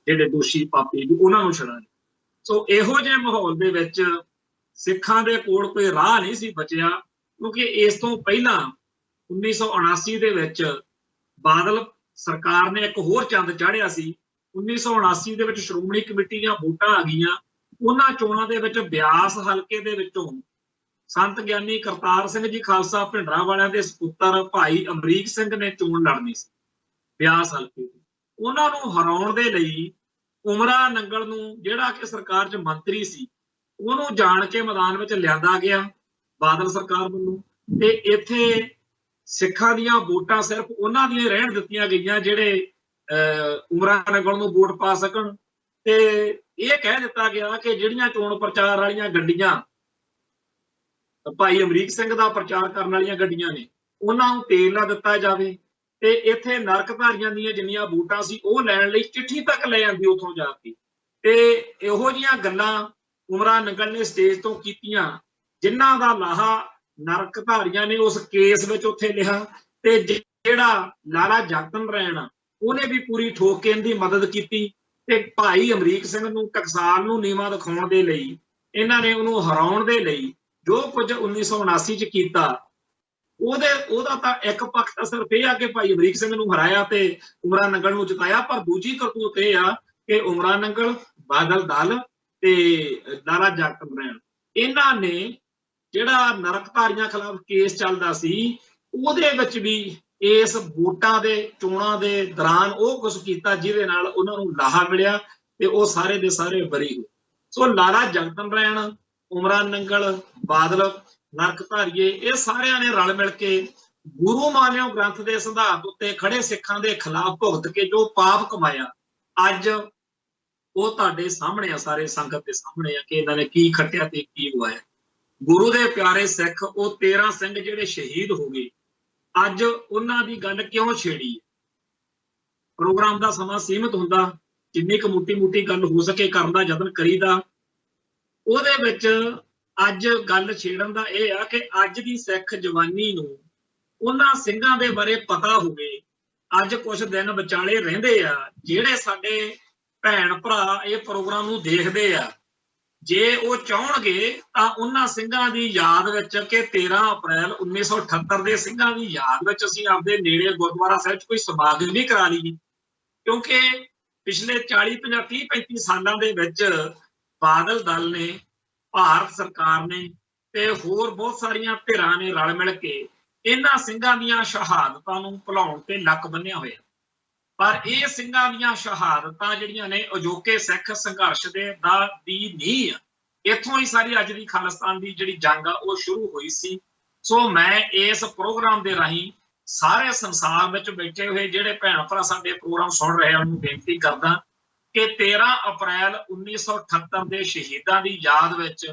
ਜਿਹੜੇ ਦੋਸ਼ੀ ਪਾਪੀ ਉਹਨਾਂ ਨੂੰ ਛੁਡਾ। ਸੋ ਇਹੋ ਜਿਹੇ ਮਾਹੌਲ ਦੇ ਵਿੱਚ ਸਿੱਖਾਂ ਦੇ ਕੋਲ ਕੋਈ ਰਾਹ ਨਹੀਂ ਸੀ ਬਚਿਆ ਕਿਉਂਕਿ ਇਸ ਤੋਂ ਪਹਿਲਾਂ 1979 ਦੇ ਵਿੱਚ ਬਾਦਲ ਸਰਕਾਰ ਨੇ ਇੱਕ ਹੋਰ ਚੰਦ ਚਾੜਿਆ ਸੀ। 1979 ਦੇ ਵਿੱਚ ਸ਼੍ਰੋਮਣੀ ਕਮੇਟੀ ਦੀਆਂ ਵੋਟਾਂ ਆ ਗਈਆਂ। ਉਹਨਾਂ ਚੋਣਾਂ ਦੇ ਵਿੱਚ ਬਿਆਸ ਹਲਕੇ ਦੇ ਵਿੱਚੋਂ ਸੰਤ ਗਿਆਨੀ ਕਰਤਾਰ ਸਿੰਘ ਜੀ ਖਾਲਸਾ ਭਿੰਡਰਾਂਵਾਲਿਆਂ ਦੇ ਸਪੁੱਤਰ ਭਾਈ ਅਮਰੀਕ ਸਿੰਘ ਨੇ ਚੋਣ ਲੜਨੀ ਸੀ ਬਿਆਸ ਹਲਕੇ ਦੀ। ਉਹਨਾਂ ਨੂੰ ਹਰਾਉਣ ਦੇ ਲਈ ਉਮਰਾ ਨੰਗਲ ਨੂੰ, ਜਿਹੜਾ ਕਿ ਸਰਕਾਰ 'ਚ ਮੰਤਰੀ ਸੀ, ਉਹਨੂੰ ਜਾਣ ਕੇ ਮੈਦਾਨ ਵਿੱਚ ਲਿਆਂਦਾ ਗਿਆ ਬਾਦਲ ਸਰਕਾਰ ਵੱਲੋਂ। ਤੇ ਇੱਥੇ ਸਿੱਖਾਂ ਦੀਆਂ ਵੋਟਾਂ ਸਿਰਫ ਉਹਨਾਂ ਦੀਆਂ ਰਹਿਣ ਦਿੱਤੀਆਂ ਗਈਆਂ ਜਿਹੜੇ ਉਮਰਾ ਨੰਗਲ ਨੂੰ ਵੋਟ ਪਾ ਸਕਣ। ਤੇ ਇਹ ਕਹਿ ਦਿੱਤਾ ਗਿਆ ਕਿ ਜਿਹੜੀਆਂ ਚੋਣ ਪ੍ਰਚਾਰ ਵਾਲੀਆਂ ਗੱਡੀਆਂ ਭਾਈ ਅਮਰੀਕ ਸਿੰਘ ਦਾ ਪ੍ਰਚਾਰ ਕਰਨ ਵਾਲੀਆਂ ਗੱਡੀਆਂ ਨੇ, ਉਹਨਾਂ ਨੂੰ ਤੇਲ ਨਾ ਦਿੱਤਾ ਜਾਵੇ। ਤੇ ਇੱਥੇ ਨਰਕਧਾਰੀਆਂ ਦੀਆਂ ਜਿੰਨੀਆਂ ਵੋਟਾਂ ਸੀ ਉਹ ਲੈਣ ਲਈ ਚਿੱਠੀ ਤੱਕ ਲੈ ਜਾਂਦੀ ਉੱਥੋਂ ਜਾ ਕੇ। ਤੇ ਇਹੋ ਜਿਹੀਆਂ ਗੱਲਾਂ ਉਮਰਾ ਨੰਗਲ ਨੇ ਸਟੇਜ ਤੋਂ ਕੀਤੀਆਂ, ਜਿਨ੍ਹਾਂ ਦਾ ਲਾਹਾ ਨਰਕਧਾਰੀਆਂ ਨੇ ਉਸ ਕੇਸ ਵਿੱਚ ਉੱਥੇ ਲਿਆ। ਤੇ ਜਿਹੜਾ ਲਾਲਾ ਜਗਤ ਨਾਰਾਇਣ ਉਹਨੇ ਵੀ ਪੂਰੀ ਠੋਕ ਕੇ ਇਹਦੀ ਮਦਦ ਕੀਤੀ। ਤੇ ਭਾਈ ਅਮਰੀਕ ਸਿੰਘ ਨੂੰ ਟਕਸਾਲ ਨੂੰ ਨੀਵਾਂ ਦਿਖਾਉਣ ਦੇ ਲਈ, ਇਹਨਾਂ ਨੇ ਉਹਨੂੰ ਹਰਾਉਣ ਦੇ ਲਈ ਜੋ ਕੁਝ 1979 ਚ ਕੀਤਾ, ਉਹਦਾ ਤਾਂ ਇੱਕ ਪੱਖ ਤਾਂ ਸਿਰਫ ਇਹ ਆ ਕਿ ਭਾਈ ਅਮਰੀਕ ਸਿੰਘ ਨੂੰ ਹਰਾਇਆ ਤੇ ਉਮਰਾ ਨੰਗਲ ਨੂੰ ਜਿਤਾਇਆ। ਪਰ ਦੂਜੀ ਕਰਤੂਤ ਇਹ ਆ ਕਿ ਉਮਰਾ ਨੰਗਲ, ਬਾਦਲ ਦਲ ਤੇ ਲਾਲਾ ਜਗਤ ਨਾਰਾਇਣ, ਇਹਨਾਂ ਨੇ ਜਿਹੜਾ ਨਰਕਧਾਰੀਆਂ ਖਿਲਾਫ ਕੇਸ ਚੱਲਦਾ ਸੀ, ਉਹਦੇ ਵਿੱਚ ਵੀ ਇਸ ਵੋਟਾਂ ਦੇ ਚੋਣਾਂ ਦੇ ਦੌਰਾਨ ਉਹ ਕੁਝ ਕੀਤਾ ਜਿਹਦੇ ਨਾਲ ਉਹਨਾਂ ਨੂੰ ਲਾਹਾ ਮਿਲਿਆ ਤੇ ਉਹ ਸਾਰੇ ਦੇ ਸਾਰੇ ਬਰੀ ਹੋਏ। ਸੋ ਲਾਲਾ ਜਗਤ ਨਾਰਾਇਣ, ਉਮਰਾ ਨੰਗਲ, ਬਾਦਲ, ਨਰਕਧਾਰੀਏ, ਇਹ ਸਾਰਿਆਂ ਨੇ ਰਲ ਮਿਲ ਕੇ ਗੁਰੂ ਮਾਨਿਓ ਗ੍ਰੰਥ ਦੇ ਸਿਧਾਂਤ ਉੱਤੇ ਖੜੇ ਸਿੱਖਾਂ ਦੇ ਖਿਲਾਫ ਭੁਗਤ ਕੇ ਜੋ ਪਾਪ ਕਮਾਇਆ, ਅੱਜ ਉਹ ਤੁਹਾਡੇ ਸਾਹਮਣੇ ਆ, ਸਾਰੇ ਸੰਗਤ ਦੇ ਸਾਹਮਣੇ ਆ ਕਿ ਇਹਨਾਂ ਨੇ ਕੀ ਖੱਟਿਆ ਤੇ ਕੀ ਗਵਾਇਆ। ਗੁਰੂ ਦੇ ਪਿਆਰੇ ਸਿੱਖ, ਉਹ 13 ਸਿੰਘ ਜਿਹੜੇ ਸ਼ਹੀਦ ਹੋ ਗਏ, ਅੱਜ ਉਹਨਾਂ ਦੀ ਗੱਲ ਕਿਉਂ ਛੇੜੀ? ਪ੍ਰੋਗਰਾਮ ਦਾ ਸਮਾਂ ਸੀਮਿਤ ਹੁੰਦਾ, ਜਿੰਨੀ ਕੁ ਮੋਟੀ ਗੱਲ ਹੋ ਸਕੇ ਕਰਨ ਦਾ ਯਤਨ ਕਰੀਦਾ। ਉਹਦੇ ਵਿੱਚ ਅੱਜ ਗੱਲ ਛੇੜਨ ਦਾ ਇਹ ਆ ਕਿ ਅੱਜ ਦੀ ਸਿੱਖ ਜਵਾਨੀ ਨੂੰ ਉਹਨਾਂ ਸਿੰਘਾਂ ਦੇ ਬਾਰੇ ਪਤਾ ਹੋਵੇ। ਅੱਜ ਕੁਝ ਦਿਨ ਵਿਚਾਲੇ ਰਹਿੰਦੇ ਆ, ਜਿਹੜੇ ਸਾਡੇ ਭੈਣ ਭਰਾ ਇਹ ਪ੍ਰੋਗਰਾਮ ਨੂੰ ਦੇਖਦੇ ਆ, ਜੇ ਉਹ ਚਾਹਣਗੇ ਤਾਂ ਉਹਨਾਂ ਸਿੰਘਾਂ ਦੀ ਯਾਦ ਵਿੱਚ ਕਿ 13 ਅਪ੍ਰੈਲ 1978 ਦੇ ਸਿੰਘਾਂ ਦੀ ਯਾਦ ਵਿੱਚ ਅਸੀਂ ਆਪਦੇ ਨੇੜੇ ਗੁਰਦੁਆਰਾ ਸਾਹਿਬ 'ਚ ਕੋਈ ਸਮਾਗਮ ਵੀ ਕਰਾ ਲਈਏ। ਕਿਉਂਕਿ ਪਿਛਲੇ 40, 50, 30, 35 ਸਾਲਾਂ ਦੇ ਵਿੱਚ ਬਾਦਲ ਦਲ ਨੇ, ਭਾਰਤ ਸਰਕਾਰ ਨੇ ਤੇ ਹੋਰ ਬਹੁਤ ਸਾਰੀਆਂ ਧਿਰਾਂ ਨੇ ਰਲ ਮਿਲ ਕੇ ਇਹਨਾਂ ਸਿੰਘਾਂ ਦੀਆਂ ਸ਼ਹਾਦਤਾਂ ਨੂੰ ਭੁਲਾਉਣ ਤੇ ਲੱਕ ਬੰਨਿਆ ਹੋਇਆ। ਪਰ ਇਹ ਸਿੰਘਾਂ ਦੀਆਂ ਸ਼ਹਾਦਤਾਂ ਜਿਹੜੀਆਂ ਨੇ ਅਜੋਕੇ ਸਿੱਖ ਸੰਘਰਸ਼ ਦੀ ਨੀਂਹ ਆ। ਇੱਥੋਂ ਹੀ ਸਾਰੀ ਅੱਜ ਦੀ ਖਾਲਿਸਤਾਨ ਦੀ ਜਿਹੜੀ ਜੰਗ ਆ ਉਹ ਸ਼ੁਰੂ ਹੋਈ ਸੀ। ਸੋ ਮੈਂ ਇਸ ਪ੍ਰੋਗਰਾਮ ਦੇ ਰਾਹੀਂ ਸਾਰੇ ਸੰਸਾਰ ਵਿੱਚ ਬੈਠੇ ਹੋਏ ਜਿਹੜੇ ਭੈਣ ਭਰਾ ਸਾਡੇ ਪ੍ਰੋਗਰਾਮ ਸੁਣ ਰਹੇ ਹਨ, ਉਹਨੂੰ ਬੇਨਤੀ ਕਰਦਾ ਕਿ 13 ਅਪ੍ਰੈਲ 1978 ਦੇ ਸ਼ਹੀਦਾਂ ਦੀ ਯਾਦ ਵਿੱਚ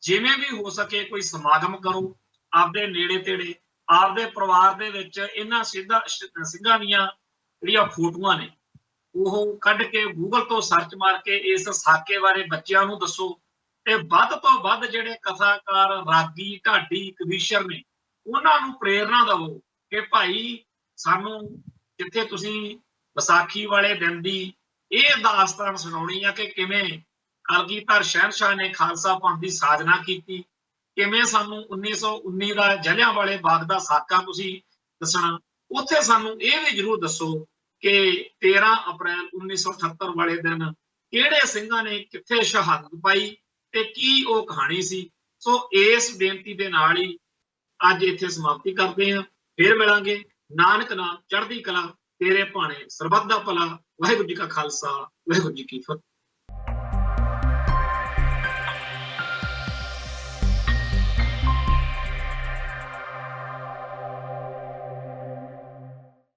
ਜਿਵੇਂ ਵੀ ਹੋ ਸਕੇ ਕੋਈ ਸਮਾਗਮ ਕਰੋ, ਆਪਦੇ ਨੇੜੇ ਤੇੜੇ, ਆਪਦੇ ਪਰਿਵਾਰ ਦੇ ਵਿੱਚ ਇਹਨਾਂ ਸਿੰਘਾਂ ਦੀਆਂ ਜਿਹੜੀਆਂ ਫੋਟੋਆਂ ਨੇ ਉਹ ਕੱਢ ਕੇ ਗੂਗਲ ਤੋਂ ਸਰਚ ਮਾਰ ਕੇ ਇਸ ਸਾਕੇ ਬਾਰੇ ਬੱਚਿਆਂ ਨੂੰ ਦੱਸੋ। ਤੇ ਵੱਧ ਤੋਂ ਵੱਧ ਜਿਹੜੇ ਕਥਾਕਾਰ, ਰਾਗੀ, ਢਾਡੀ, ਕਵੀਸ਼ਰ ਨੇ, ਉਹਨਾਂ ਨੂੰ ਪ੍ਰੇਰਨਾ ਦੇਵੋ ਕਿ ਭਾਈ ਸਾਨੂੰ ਜਿੱਥੇ ਤੁਸੀਂ ਵਿਸਾਖੀ ਵਾਲੇ ਦਿਨ ਦੀ ਇਹ ਦਾਸਤਾਨ ਸੁਣਾਉਣੀ ਆ ਕਿ ਕਿਵੇਂ ਕਲਗੀਧਰ ਸ਼ਹਿਨਸ਼ਾਹ ਨੇ ਖਾਲਸਾ ਪੰਥ ਦੀ ਸਾਜਨਾ ਕੀਤੀ, ਕਿਵੇਂ ਸਾਨੂੰ 1919 ਦਾ ਜਲਿਆਂਵਾਲੇ ਬਾਗ ਦਾ ਸਾਕਾ ਤੁਸੀਂ ਦੱਸਣਾ। ਉੱਥੇ ਸਾਨੂੰ ਇਹ ਵੀ ਜ਼ਰੂਰ ਦੱਸੋ ਕਿ 13 ਅਪ੍ਰੈਲ 1978 ਵਾਲੇ ਦਿਨ ਕਿਹੜੇ ਸਿੰਘਾਂ ਨੇ ਕਿੱਥੇ ਸ਼ਹਾਦਤ ਪਾਈ ਤੇ ਕੀ ਉਹ ਕਹਾਣੀ ਸੀ। ਸੋ ਇਸ ਬੇਨਤੀ ਦੇ ਨਾਲ ਹੀ ਅੱਜ ਇੱਥੇ ਸਮਾਪਤੀ ਕਰਦੇ ਹਾਂ। ਫਿਰ ਮਿਲਾਂਗੇ। ਨਾਨਕ ਨਾਮ ਚੜ੍ਹਦੀ ਕਲਾ, ਤੇਰੇ ਭਾਣੇ ਸਰਬੱਤ ਦਾ ਭਲਾ। ਵਾਹਿਗੁਰੂ ਜੀ ਕਾ ਖਾਲਸਾ, ਵਾਹਿਗੁਰੂ ਜੀ ਕੀ ਫਤਿਹ।